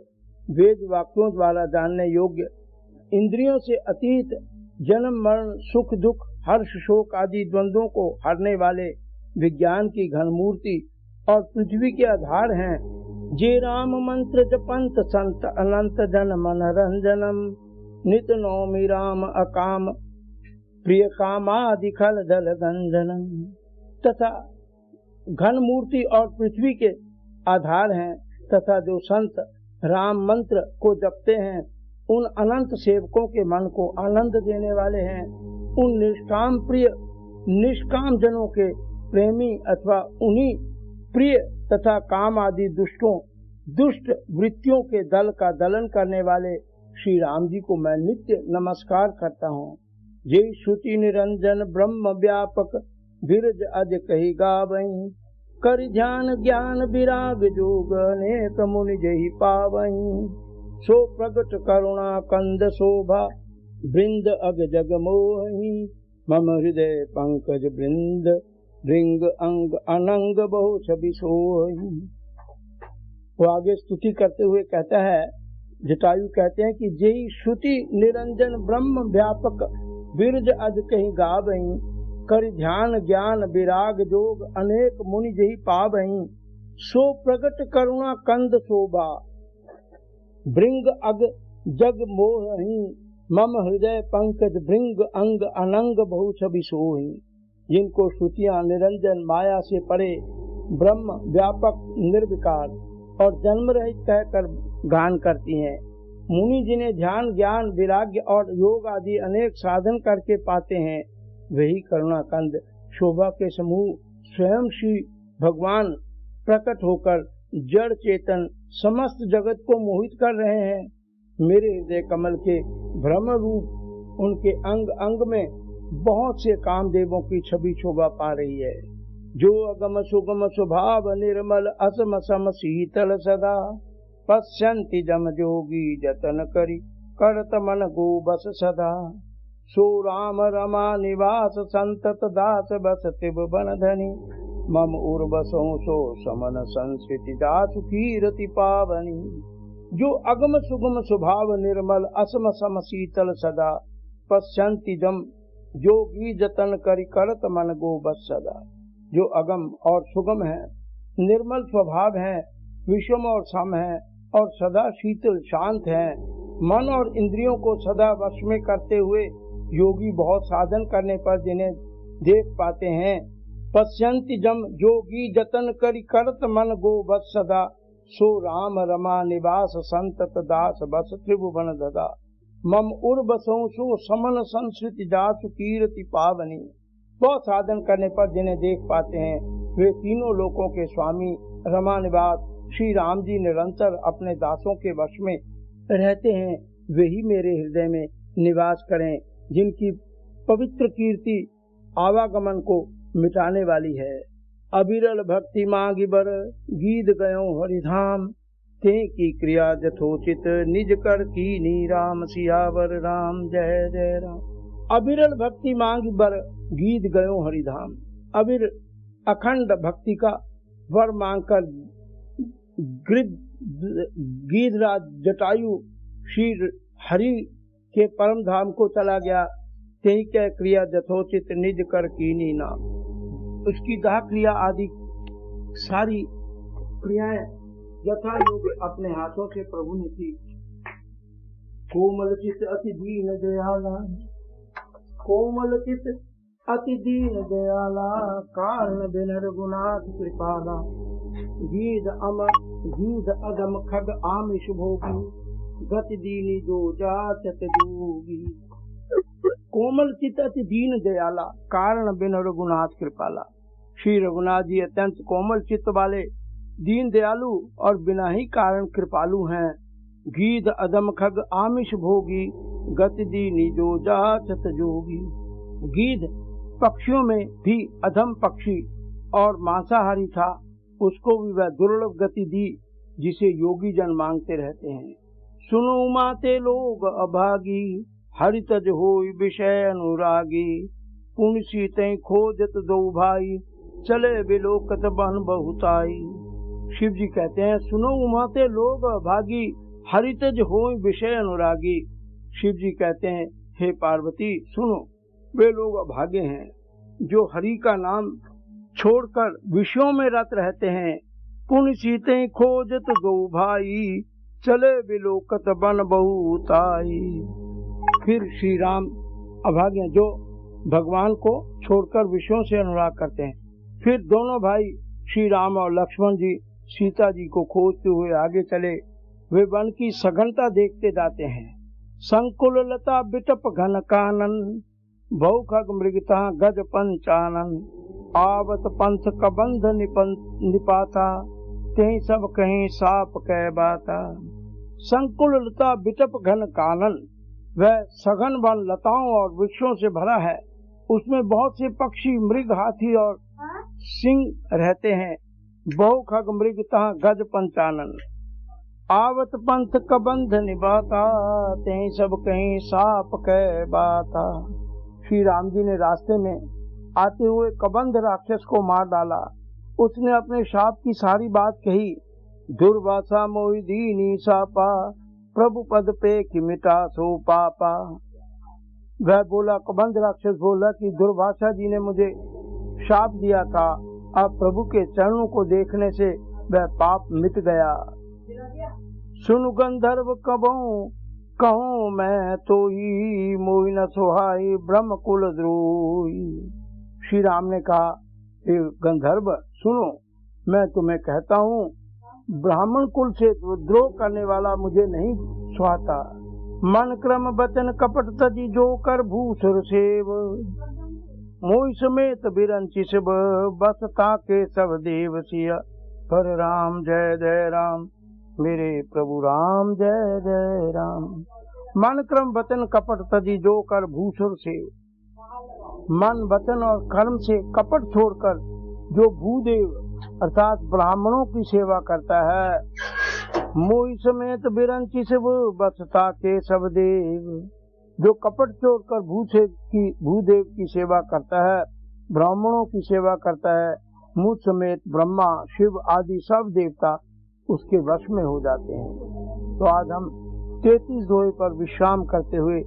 [SPEAKER 6] वेद वाक्यों द्वारा जानने योग्य, इंद्रियों से अतीत, जन्म मरण सुख दुख हर्ष शोक आदि द्वंद्वों को हरने वाले विज्ञान की घन मूर्ति और पृथ्वी के आधार हैं। जे राम मंत्र जपंत संत अनंत जन मन रंजनम, नित नौमि राम अकाम प्रिय कामादि खल दल गंजनम। तथा घन मूर्ति और पृथ्वी के आधार हैं तथा जो संत राम मंत्र को जपते हैं उन अनंत सेवकों के मन को आनंद देने वाले हैं। उन निष्काम प्रिय निष्काम जनों के प्रेमी अथवा उन्हीं प्रिय तथा काम आदि दुष्ट वृत्तियों के दल का दलन करने वाले श्री राम जी को मैं नित्य नमस्कार करता हूँ। जय श्रुति निरंजन ब्रह्म व्यापक बिरज अज कही गावहीं, कर ध्यान ज्ञान विराग जोग अनेक मुनि जहि पावहीं। सो प्रगट करुणा कंद शोभा वृंद अग जग मोहि, मम हृदय पंकज वृंद रिंग अंग अनंग बहु छवि सोहि। वो आगे स्तुति करते हुए कहता है, जटायु कहते हैं कि जय श्रुति निरंजन ब्रह्म व्यापक बिरज अज कहीं गावहीं, कर ध्यान ज्ञान विराग जोग अनेक मुनि जहि पावहीं। सो प्रगट करुणा कंद शोभा भृंग अग जग मोहि, मम हृदय पंकज भृंग अंग अनंग बहु छवि सोहि। जिनको श्रुतियां निरंजन माया से परे ब्रह्म व्यापक निर्विकार और जन्म रहित कहकर गान करती हैं, मुनि जिन्हें ध्यान ज्ञान विराग्य और योग आदि अनेक साधन करके पाते हैं, वही करुणा कंद शोभा के समूह स्वयं श्री भगवान प्रकट होकर जड़ चेतन समस्त जगत को मोहित कर रहे हैं। मेरे हृदय कमल के भ्रम रूप उनके अंग अंग में बहुत से कामदेवों की छवि शोभा पा रही है। जो अगम सुगम स्वभाव निर्मल असम सम शीतल सदा, पश्यन्ति जम जोगी जतन करी करत मन गो बस सदा। सो राम रमा निवास संतत दास बस तिब बन धनी, मम उर्वसों सो समन संस्कृति दासु कीरति पावनी। जो अगम सुगम स्वभाव निर्मल असम सम शीतल सदा, पश्यन्ति जम जोगी जतन करी करत मन गो बस सदा। जो अगम और सुगम है, निर्मल स्वभाव है, विषम और सम है और सदा शीतल शांत है, मन और इंद्रियों को सदा वश में करते हुए योगी बहुत साधन करने पर जिन्हें देख पाते हैं। पश्यन्ति जम जोगी जतन करी करत मन गो बस सदा, सो राम रमा निवास संतत दास बस त्रिभुवन ददा। मम उर्वसों सो समन संस्कृति जासु कीरति पावनी। बहुत साधन करने पर जिन्हें देख पाते हैं, वे तीनों लोकों के स्वामी रमा निवास श्री राम जी निरंतर अपने दासों के वश में रहते हैं। वे ही मेरे हृदय में निवास करें, जिनकी पवित्र कीर्ति आवागमन को मिटाने वाली है। अविरल भक्ति मांगी बर गीत गयो हरिधाम, ते की क्रिया जथोचित निज कर कीनी राम सियावर राम जय जय राम। अविरल भक्ति मांगी बर गीत गयो हरिधाम। अविर अखंड भक्ति का वर मांगकर गीधराज जटायु श्री हरि के परम धाम को चला गया। तेई क्या क्रिया जथोचित निज कर कीनी नाम। उसकी दाह क्रिया आदि सारी क्रियाएं यथा योग्य अपने हाथों से प्रभु ने की। कोमल चित अति दीन दयाला, कोमल चित अति दीन दयाला, कारण बिन रघुनाथ कृपाला। गीध अदम खग आमिष भोगी, गति दीनी जो जाचत जोगी। कोमल चित अति दीन दयाला, कारण बिन रघुनाथ कृपाला। श्री रघुनाथ जी अत्यंत कोमल चित्त वाले, दीन दयालु और बिना ही कारण कृपालु हैं। गीध अदम खग आमिष भोगी, गति दीनी जो जाचत जोगी। गीध पक्षियों में भी अधम पक्षी और मांसाहारी था, उसको भी वह दुर्लभ गति दी जिसे योगी जन मांगते रहते हैं। सुनो माते लोग अभागी, हरितज होई विषय अनुरागी। पुण्य सीते खोजत दो भाई, चले बिलोकत बन बहुताई। शिव जी कहते हैं, सुनो उमाते लोग अभागी, हरितज होई विषय अनुरागी। शिव जी कहते हैं, हे पार्वती सुनो, वे लोग अभागे हैं जो हरि का नाम छोड़कर विषयों में रत रहते हैं। पुण्य सीते खोजत दो भाई, चले बिलोकत बन बहुताई। फिर श्री राम अभागे जो भगवान को छोड़कर विषयों से अनुराग करते हैं। फिर दोनों भाई श्री राम और लक्ष्मण जी सीता जी को खोजते हुए आगे चले। वे वन की सघनता देखते जाते हैं। संकुल लता बिटप घन कानन, बहु खग मृगता गज पंचानन। आवत पंथ कबंध निपाता, ते सब कहीं साप कह बाता। संकुल लता बिटप घन कानन, वह सघन वन लताओं और वृक्षों से भरा है। उसमें बहुत से पक्षी, मृग, हाथी और सिंह रहते हैं। बहु खग मृगता गज पंचानन। आवत पंथ कबंध निभाता, ते सब कहीं साप कह बाता। श्री राम जी ने रास्ते में आते हुए कबंध राक्षस को मार डाला। उसने अपने शाप की सारी बात कही। दुर्वासा मोहि दीनी सापा, प्रभु पद पे कि मिटा सो पापा। वह बोला, कबंध राक्षस बोला कि दुर्वासा जी ने मुझे शाप दिया था, अब प्रभु के चरणों को देखने से वह पाप मिट गया। सुन गंधर्व कबहूं कहूँ मैं तो ही, मोहि न सोहाई ब्रह्म कुल द्रोही। श्री राम ने कहा, हे गंधर्व सुनो, मैं तुम्हें कहता हूँ, ब्राह्मण कुल से द्रोह करने वाला मुझे नहीं सुहाता। मन क्रम वचन कपट तजी, जो कर भूसुर सेव। मोहि समेत बिरंची शिव, बस ताके सब देव सिया। पर राम जय जय राम, मेरे प्रभु राम जय जय राम। मन क्रम वचन कपट तजी, जो कर भूसुर सेव। मन वचन और कर्म से कपट छोड़कर जो भूदेव अर्थात ब्राह्मणों की सेवा करता है। मोहि समेत बिरंची शिव, बस ताके सब देव। जो कपट छोड़कर भूदेव की सेवा करता है, ब्राह्मणों की सेवा करता है, मुझ समेत ब्रह्मा शिव आदि सब देवता उसके वश में हो जाते हैं। तो आज हम 33 दोहे पर विश्राम करते हुए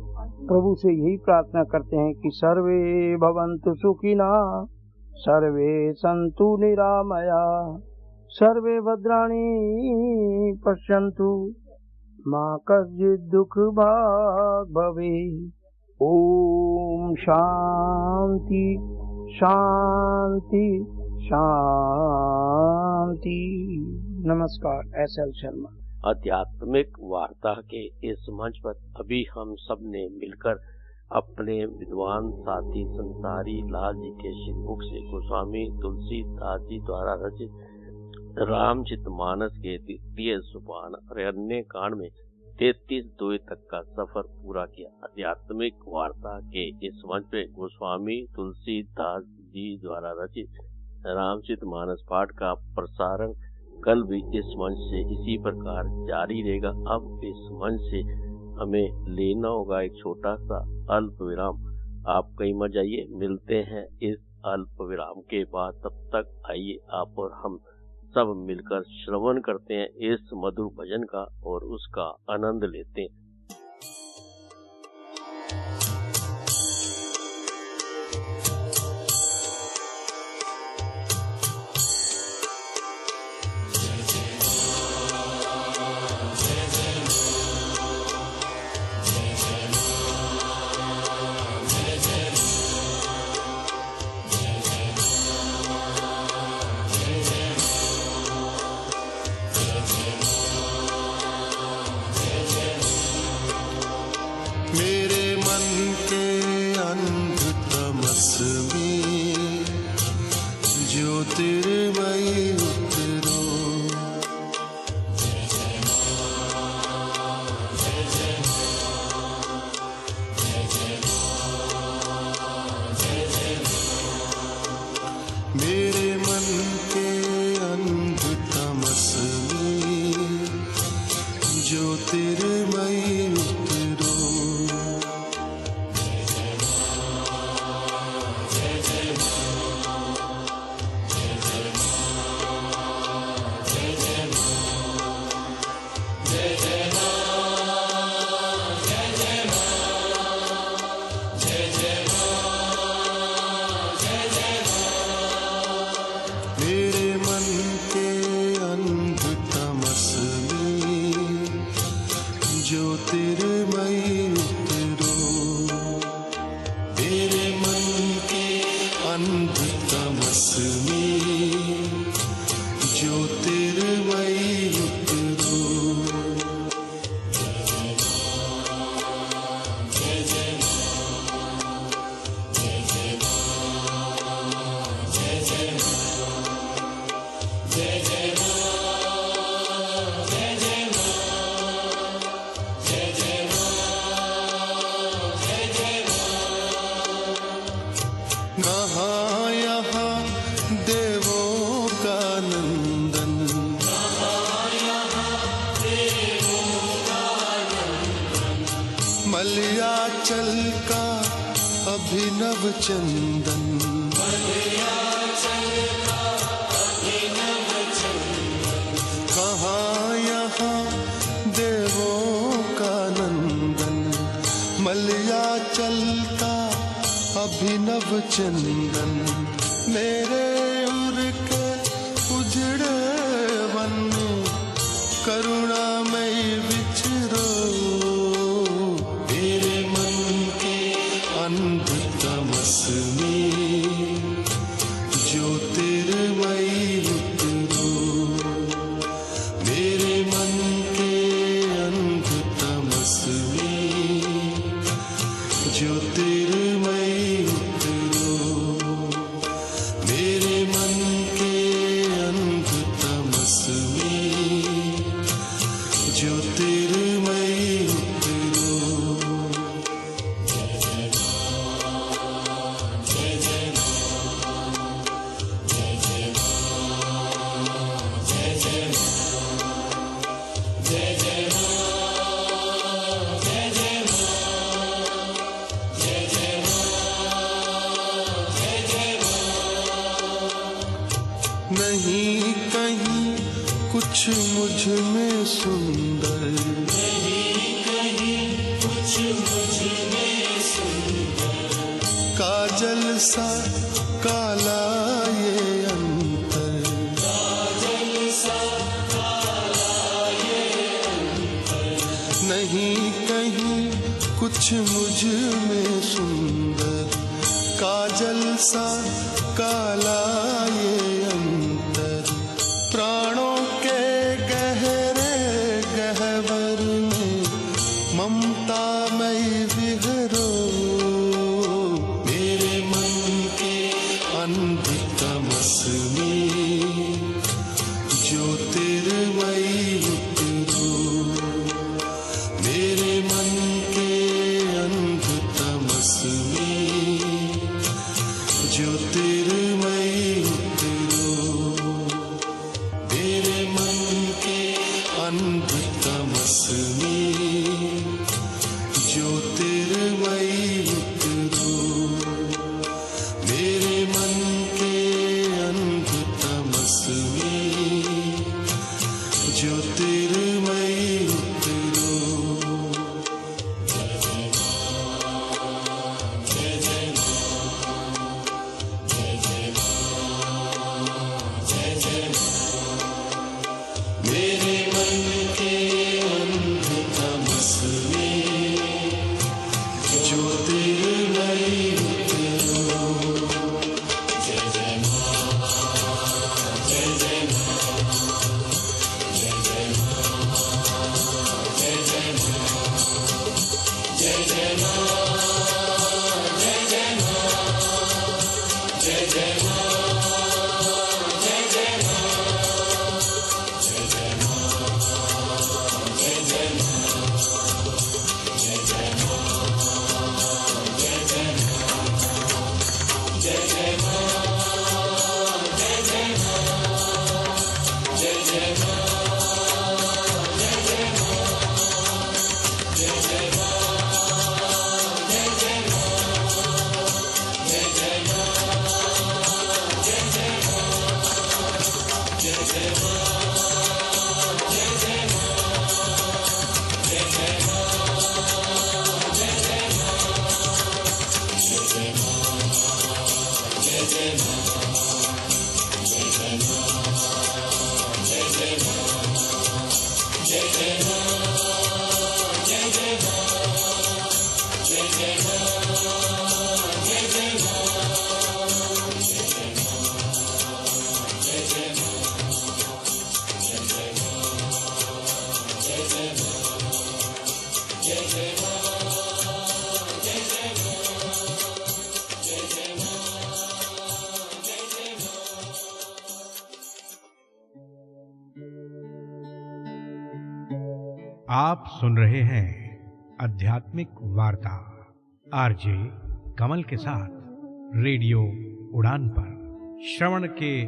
[SPEAKER 6] प्रभु से यही प्रार्थना करते हैं कि सर्वे भवन्तु सुखिना, सर्वे सन्तु निरामया, सर्वे भद्राणि पश्यन्तु, मा कश्चित् दुःख भाग् भवेत्। ओम शांति शांति शांति। नमस्कार, एस.एल. शर्मा।
[SPEAKER 3] आध्यात्मिक वार्ता के इस मंच पर अभी हम सब ने मिलकर अपने विद्वान साथी संसारी लाल जी के श्रीमुख से गोस्वामी तुलसीदास जी द्वारा रचित रामचरितमानस के 3 सोपान और अन्य कांड में 33 दोहे तक का सफर पूरा किया। आध्यात्मिक वार्ता के इस मंच पे गोस्वामी तुलसीदास जी द्वारा रचित रामचरितमानस पाठ का प्रसारण कल भी इस मंच से इसी प्रकार जारी रहेगा। अब इस मंच से हमें लेना होगा एक छोटा सा अल्प विराम। आप कहीं मत जाइए, मिलते हैं इस अल्प विराम के बाद। तब तक आइए आप और हम सब मिलकर श्रवण करते हैं इस मधुर भजन का और उसका आनंद लेते हैं।
[SPEAKER 7] ज्योतिर्मयी उतरो। मेरे मन के अंध तमस में ज्योतिर्मयी उतरो। मेरे मन के अंध तमस में ज्योतिर्मयी उतरो। मेरे मन के अंध तमस में ज्योतिर्मयी उतरो। कहाँ यहाँ देवों का नंदन, मलयाचल का अभिनव चंदन। कहाँ यहाँ देवों का नंदन, मलयाचल का अभिनव चंदन। मेरे उर के उजड़े वन में करुणामय विचरो। मेरे मन के अंध तमस में ज्योतिर्मयी उतरो। मेरे मन के अंध तमस में ज्योतिर्मयी उतरो। मेरे मन के अंध तमस में ज्योतिर्मयी उतरो। नहीं कहीं कुछ मुझ में सुंदर, काजल सा काला ये अंतर। नहीं कहीं कुछ मुझ में सुंदर, काजल सा काला ये अंतर। प्राणों के गहरे गहवर में ममता मई विहरो। मेरे मन के अंध तमस में ज्योतिर्मयी उतरो। मेरे मन के अंध तमस में ज्योतिर्मयी उतरो। मेरे मन के अंध तमस में ज्योतिर्मयी उतरो। मेरे मन के अंध तमस में ज्योतिर्मयी उतरो। मेरे मन के अंध तमस में ज्योतिर्मयी उतरो। जय जय मां, जय जय मां, जय जय मां, जय जय मां, जय जय मां, जय जय मां, जय जय मां,
[SPEAKER 1] आप सुन रहे हैं आध्यात्मिक वार्ता आरजे कमल के साथ रेडियो उड़ान पर। श्रवण के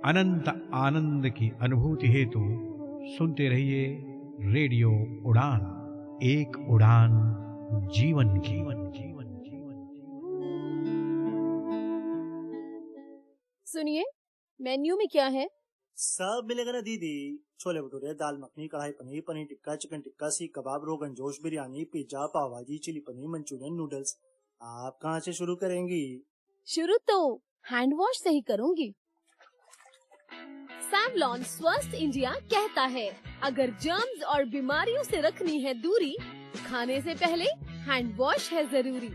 [SPEAKER 1] अनंत आनंद की अनुभूति हेतु सुनते रहिए रेडियो उड़ान, एक उड़ान जीवन की।
[SPEAKER 8] सुनिए, मेन्यू में क्या है?
[SPEAKER 9] सब मिलेगा ना दीदी। छोले भटूरे, दाल मखनी, कढ़ाई पनीर, पनीर टिक्का, चिकन टिक्का, सीख कबाब, रोगन जोश, बिरयानी, पिज्जा, पाव भाजी, चिली पनीर, मंचूरियन, नूडल्स। आप कहाँ से शुरू करेंगी?
[SPEAKER 8] शुरू तो हैंड वॉश से ही करूंगी। सैवलॉन स्वस्थ इंडिया कहता है, अगर जर्म्स और बीमारियों से रखनी है दूरी, खाने से पहले हैंड वॉश है जरूरी।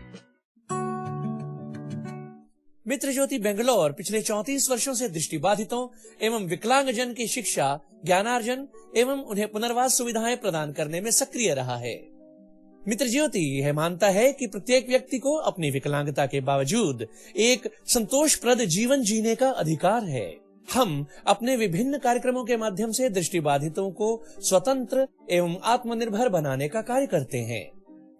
[SPEAKER 10] मित्र ज्योति बेंगलोर पिछले 34 वर्षों से दृष्टिबाधितों एवं विकलांगजन की शिक्षा, ज्ञानार्जन एवं उन्हें पुनर्वास सुविधाएं प्रदान करने में सक्रिय रहा है। मित्र ज्योति यह मानता है कि प्रत्येक व्यक्ति को अपनी विकलांगता के बावजूद एक संतोषप्रद जीवन जीने का अधिकार है। हम अपने विभिन्न कार्यक्रमों के माध्यम से दृष्टिबाधितों को स्वतंत्र एवं आत्मनिर्भर बनाने का कार्य करते हैं।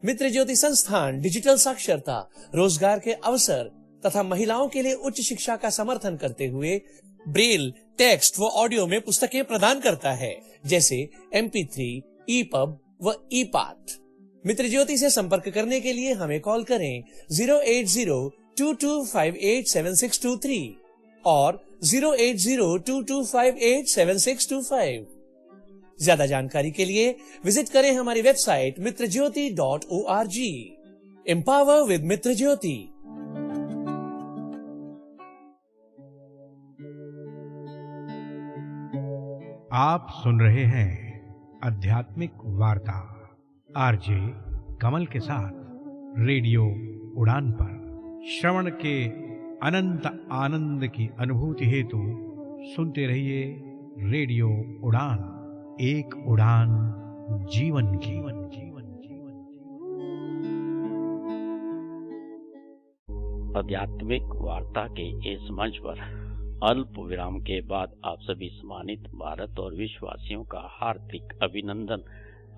[SPEAKER 10] मित्र ज्योति संस्थान डिजिटल साक्षरता, रोजगार के अवसर तथा महिलाओं के लिए उच्च शिक्षा का समर्थन करते हुए ब्रेल, टेक्स्ट व ऑडियो में पुस्तकें प्रदान करता है, जैसे MP3, EPUB व EPAT। मित्र ज्योति से संपर्क करने के लिए हमें कॉल करें 08022587623 और 08022587625। ज्यादा जानकारी के लिए विजिट करें हमारी वेबसाइट mitrajyoti.org। एम्पावर विद मित्र ज्योति।
[SPEAKER 1] आप सुन रहे हैं आध्यात्मिक वार्ता आरजे कमल के साथ रेडियो उड़ान पर। श्रवण के अनंत आनंद की अनुभूति हेतु सुनते रहिए रेडियो उड़ान, एक उड़ान जीवन की।
[SPEAKER 3] आध्यात्मिक वार्ता के इस मंच पर अल्प विराम के बाद आप सभी सम्मानित भारत और विश्ववासियों का हार्दिक अभिनंदन।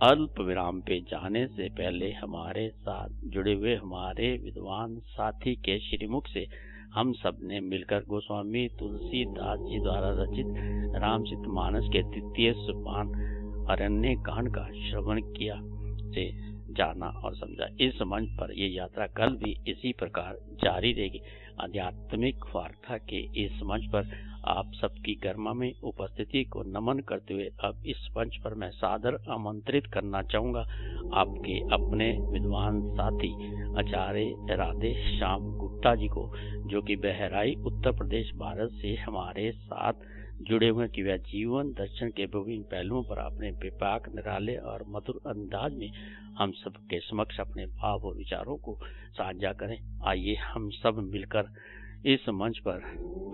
[SPEAKER 3] अल्प विराम पे जाने से पहले हमारे साथ जुड़े हुए हमारे विद्वान साथी के श्रीमुख से हम सब ने मिलकर गोस्वामी तुलसीदास जी द्वारा रचित रामचरितमानस के द्वितीय सोपान अरण्य कांड का श्रवण किया, से जाना और समझा। इस मंच पर ये यात्रा कल भी इसी प्रकार जारी रहेगी। आध्यात्मिक वार्ता के इस मंच पर आप सबकी गरिमा में उपस्थिति को नमन करते हुए अब इस मंच पर मैं सादर आमंत्रित करना चाहूंगा आपके अपने विद्वान साथी आचार्य राधे श्याम गुप्ता जी को, जो कि बहराइच उत्तर प्रदेश भारत से हमारे साथ जुड़े हुए कि वह जीवन दर्शन के विभिन्न पहलुओं पर अपने व्यापक, निराले और मधुर अंदाज में हम सबके समक्ष अपने भाव और विचारों को साझा करें। आइए हम सब मिलकर इस मंच पर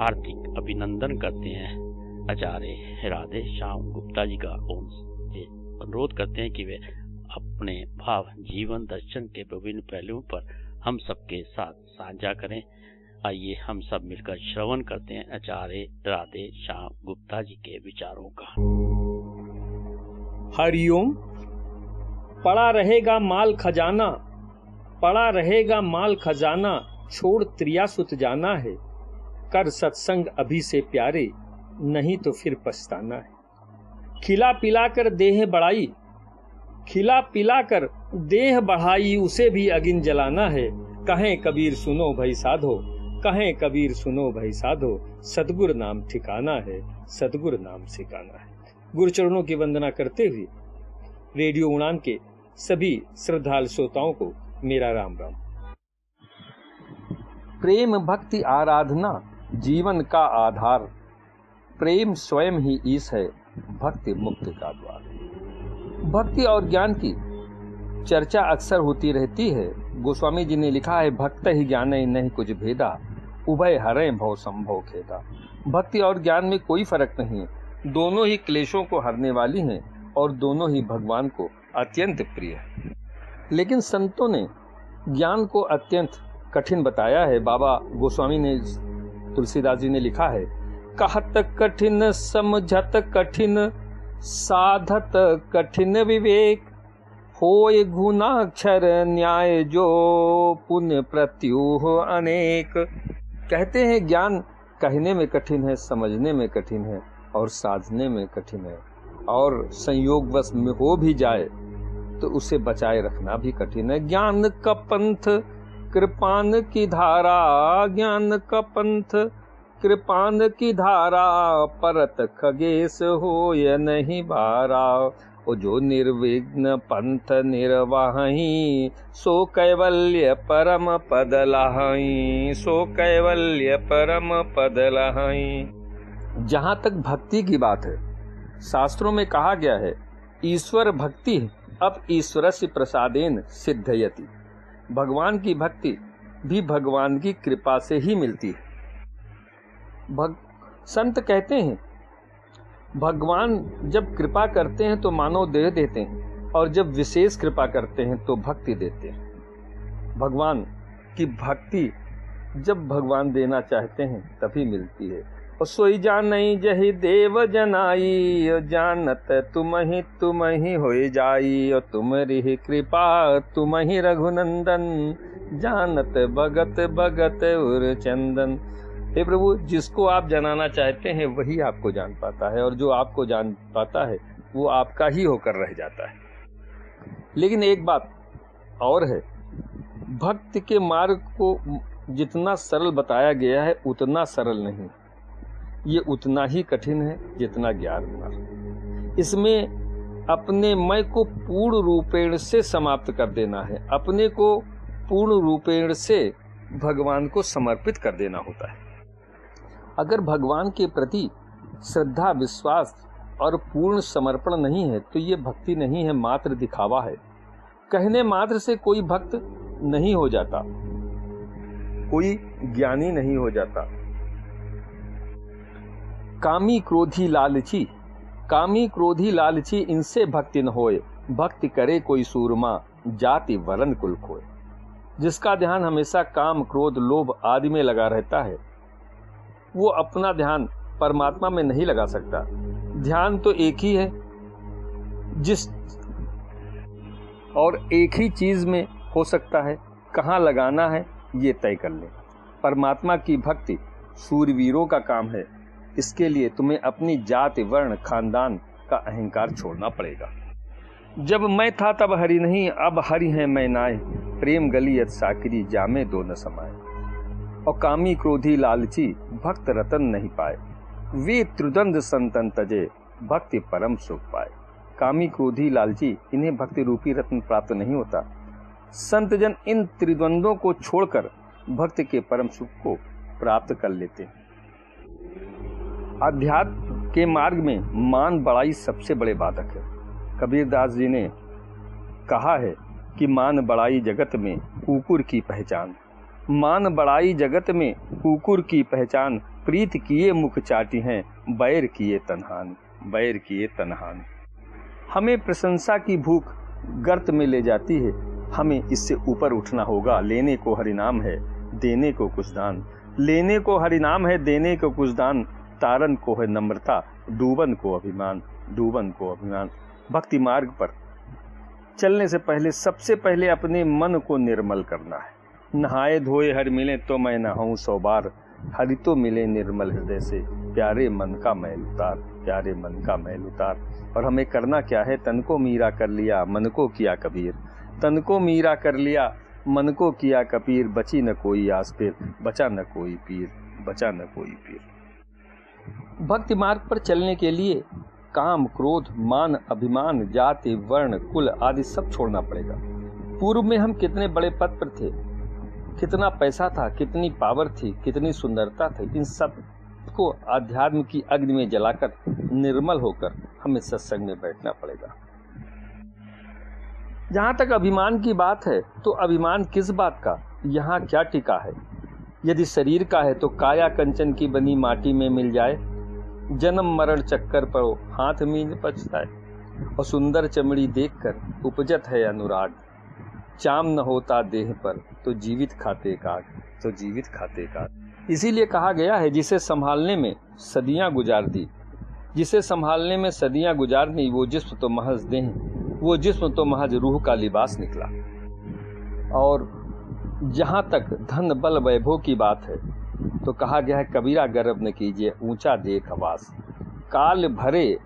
[SPEAKER 3] हार्दिक अभिनंदन करते हैं आचार्य राधे श्याम गुप्ता जी का। अनुरोध करते हैं कि वे अपने भाव जीवन दर्शन के विभिन्न पहलुओं पर हम सबके साथ साझा करें। आइए हम सब मिलकर श्रवण करते हैं आचार्य राधे श्याम गुप्ता जी के विचारों का।
[SPEAKER 11] हरिओम। पड़ा रहेगा माल खजाना, पड़ा रहेगा माल खजाना, छोड़ त्रियासुत जाना है। कर सत्संग अभी से प्यारे, नहीं तो फिर पछताना है। खिला पिला कर देह बढ़ाई, खिला पिला कर देह बढ़ाई, उसे भी अगिन जलाना है। कहें कबीर सुनो भाई साधो, कहें कबीर सुनो भाई साधो, सतगुरु नाम ठिकाना है, सतगुरु नाम ठिकाना है। गुरु चरणों की वंदना करते हुए रेडियो उड़ान के सभी श्रद्धालु श्रोताओं को मेरा राम राम। प्रेम भक्ति आराधना जीवन का आधार, प्रेम स्वयं ही ईश है, भक्ति मुक्ति का द्वार। भक्ति और ज्ञान की चर्चा अक्सर होती रहती है। गोस्वामी जी ने लिखा है, भक्त ही ज्ञान नहीं कुछ भेदा, उभय हरे भव संभव खेदा। भक्ति और ज्ञान में कोई फर्क नहीं, दोनों ही क्लेशों को हरने वाली हैं और दोनों ही भगवान को अत्यंत प्रिय है। लेकिन संतों ने ज्ञान को अत्यंत कठिन बताया है। बाबा गोस्वामी ने, तुलसीदास जी ने लिखा है, कहत कठिन समझत कठिन, साधत कठिन विवेक, होय गुणाक्षर न्याय जो पुण्य प्रत्युह अनेक। कहते हैं ज्ञान कहने में कठिन है, समझने में कठिन है और साधने में कठिन है, और संयोगवश में हो भी जाए तो उसे बचाए रखना भी कठिन है। ज्ञान का पंथ कृपान की धारा, ज्ञान का पंथ कृपान की धारा, परत खगेश हो या नहीं बारा। ओ जो निर्विघ्न पंथ निर्वाही, सो कैवल्य परम पद लाही, सो कैवल्य परम पद लाही। जहाँ तक भक्ति की बात है, शास्त्रों में कहा गया है ईश्वर भक्ति अब ईश्वरस्य प्रसादेन सिद्धयति। भगवान की भक्ति भी भगवान की कृपा से ही मिलती है। संत कहते हैं भगवान जब कृपा करते हैं तो मानव देह देते हैं, और जब विशेष कृपा करते हैं तो भक्ति देते हैं। भगवान की भक्ति जब भगवान देना चाहते हैं तभी मिलती है। और सोई जानई जहि देव जनाई, जानत तुम ही होए जाई। और तुम्हारी कृपा तुम ही रघुनंदन, जानत भगत भगत उर चंदन। हे प्रभु, जिसको आप जनाना चाहते हैं वही आपको जान पाता है, और जो आपको जान पाता है वो आपका ही होकर रह जाता है। लेकिन एक बात और है, भक्ति के मार्ग को जितना सरल बताया गया है उतना सरल नहीं, ये उतना ही कठिन है जितना ज्ञान मार्ग। इसमें अपने मैं को पूर्ण रूपेण से समाप्त कर देना है, अपने को पूर्ण रूपेण से भगवान को समर्पित कर देना होता है। अगर भगवान के प्रति श्रद्धा, विश्वास और पूर्ण समर्पण नहीं है तो ये भक्ति नहीं है, मात्र दिखावा है। कहने मात्र से कोई भक्त नहीं हो जाता, कोई ज्ञानी नहीं हो जाता। कामी क्रोधी लालची, कामी क्रोधी लालची इनसे भक्ति न होए। भक्ति करे कोई सूरमा, जाति वरण कुल खोए। जिसका ध्यान हमेशा काम, क्रोध, लोभ आदि में लगा रहता है वो अपना ध्यान परमात्मा में नहीं लगा सकता। ध्यान तो एक ही है, जिस और एक ही चीज में हो सकता है, कहाँ लगाना है ये तय कर ले। परमात्मा की भक्ति सूरवीरों का काम है। इसके लिए तुम्हें अपनी जाति, वर्ण, खानदान का अहंकार छोड़ना पड़ेगा। जब मैं था तब हरि नहीं, अब हरि है मैं नाय। प्रेम गलियत साकरी, जामे दो न समाए। और कामी क्रोधी लालची भक्त रतन नहीं पाए। वे त्रिदंड संतन तजे, भक्ति परम सुख पाए। कामी क्रोधी लालची इन्हें भक्ति रूपी रत्न प्राप्त नहीं होता। संत जन इन त्रिद्वंद्वों को छोड़कर भक्ति के परम सुख को प्राप्त कर लेते हैं। अध्यात्म के मार्ग में मान बढ़ाई सबसे बड़े बाधक है। कबीरदास जी ने कहा है कि मान बढ़ाई जगत में कुकुर की पहचान। मान बढ़ाई जगत में कुकुर की पहचान, प्रीत किए मुख चाटी हैं, बैर किए तन्हान, बैर किए तन्हान। हमें प्रशंसा की भूख गर्त में ले जाती है। हमें इससे ऊपर उठना होगा। लेने को हरिनाम है, देने को कुछ दान। लेने को हरिनाम है, देने को कुछ दान। तारन को है नम्रता, डूबन को अभिमान, डूबन को अभिमान। भक्ति मार्ग पर चलने से पहले सबसे पहले अपने मन को निर्मल करना है। नहाए धोए हर मिले तो मैं नहाऊं 100 बार, हरि तो मिले निर्मल हृदय से, प्यारे मन का मैल उतार, प्यारे मन का मैल उतार। और हमें करना क्या है? तन को मीरा कर लिया, मन को किया कबीर। तन को मीरा कर लिया, मन को किया कबीर। बची न कोई आस फिर, बचा न कोई पीर, बचा न कोई पीर। भक्ति मार्ग पर चलने के लिए काम, क्रोध, मान, अभिमान, जाति, वर्ण, कुल आदि सब छोड़ना पड़ेगा। पूर्व में हम कितने बड़े पद पर थे, कितना पैसा था, कितनी पावर थी, कितनी सुंदरता थी, इन सब को आध्यात्म की अग्नि में जलाकर निर्मल होकर हमें सत्संग में बैठना पड़ेगा। जहाँ तक अभिमान की बात है तो अभिमान किस बात का, यहाँ क्या टिका है? यदि शरीर का है तो काया कंचन की बनी माटी में मिल जाए, जन्म मरण चक्कर पर हाथ मीन पछताए। और सुंदर चमड़ी देखकर उपजत है अनुराग, चाम न होता देह पर तो जीवित खाते काग, तो जीवित खाते काग। इसीलिए कहा गया है जिसे संभालने में सदियां गुजार दी, जिसे संभालने में सदियां गुजार दी, वो जिस्म तो महज देह वो जिस्म तो महज रूह का लिबास निकला। और जहां तक धन बल वैभव की बात है तो कहा गया है, कबीरा गर्व न कीजिए ऊंचा देख आवास, काल भरे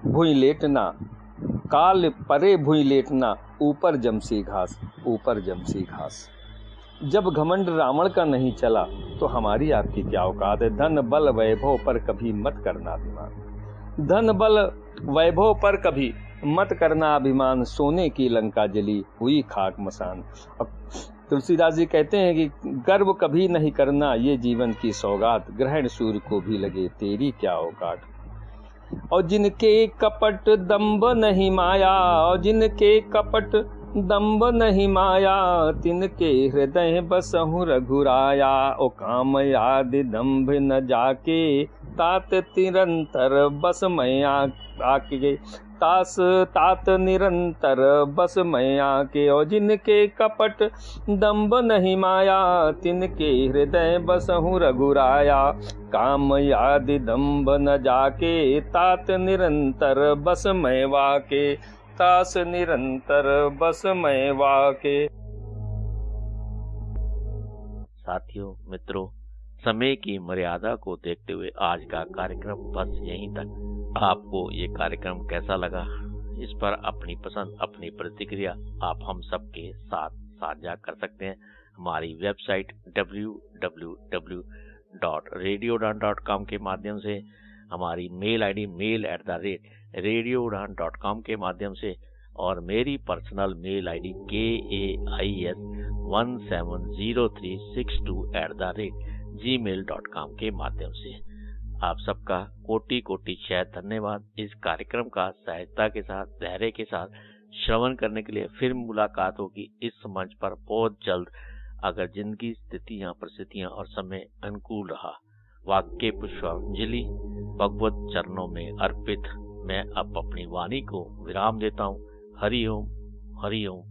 [SPEAKER 11] भुई लेटना, काल परे भुई लेटना, ऊपर जमसी घास, ऊपर जमसी घास। जब घमंड रावण का नहीं चला तो हमारी आपकी क्या औकात है। धन बल वैभव पर कभी मत करना अभिमान, धन बल वैभव पर कभी मत करना अभिमान, सोने की लंका जली हुई खाक मसान। अब तुलसीदास जी कहते हैं कि गर्व कभी नहीं करना, ये जीवन की सौगात, ग्रहण सूर्य को भी लगे तेरी क्या औकात। और जिनके कपट दम्भ नहीं माया, और जिनके कपट दम्भ नहीं माया, तिनके हृदय बसहु रघुराया। ओ काम आदि दम्भ न जाके, तात निरंतर बस मैं आके, तात निरंतर बस मैं आके। और जिनके कपट दम्भ नहीं माया, तिनके हृदय बसहु रघुराया। काम आदि दम्भ न जाके, तात निरंतर बस मैं वाके, तास निरंतर बस मैं वाके।
[SPEAKER 3] साथियों, मित्रों, समय की मर्यादा को देखते हुए आज का कार्यक्रम बस यहीं तक। आपको ये कार्यक्रम कैसा लगा, इस पर अपनी पसंद, अपनी प्रतिक्रिया आप हम सबके साथ साझा कर सकते हैं। हमारी वेबसाइट www.radioudan.com के माध्यम से, हमारी मेल आईडी mail@radioudan.com के माध्यम से, और मेरी पर्सनल मेल आईडी KAIS170362@gmail.com के माध्यम से। आप सबका कोटि कोटि शय धन्यवाद। इस कार्यक्रम का सहजता के साथ, धैर्य के साथ श्रवण करने के लिए। फिर मुलाकात होगी इस मंच पर बहुत जल्द, अगर जिंदगी, स्थितियां, परिस्थितियां और समय अनुकूल रहा। वाक्य पुष्पांजलि भगवत चरणों में अर्पित मैं अब अपनी वाणी को विराम देता हूँ। हरि ओम, हरि ओम।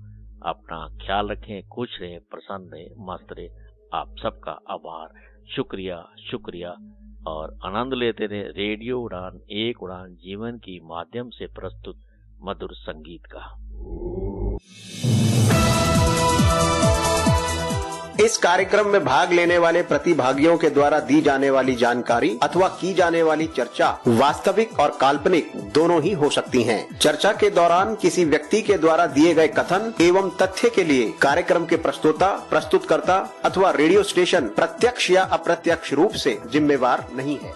[SPEAKER 3] अपना ख्याल रखें, खुश रहें, प्रसन्न रहें, मस्त रहें। आप सबका आभार, शुक्रिया, शुक्रिया, और आनंद लेते रहे रेडियो उड़ान, एक उड़ान जीवन की माध्यम से प्रस्तुत मधुर संगीत का।
[SPEAKER 2] इस कार्यक्रम में भाग लेने वाले प्रतिभागियों के द्वारा दी जाने वाली जानकारी अथवा की जाने वाली चर्चा वास्तविक और काल्पनिक दोनों ही हो सकती हैं। चर्चा के दौरान किसी व्यक्ति के द्वारा दिए गए कथन एवं तथ्य के लिए कार्यक्रम के प्रस्तोता, प्रस्तुतकर्ता अथवा रेडियो स्टेशन प्रत्यक्ष या अप्रत्यक्ष रूप से जिम्मेवार नहीं है।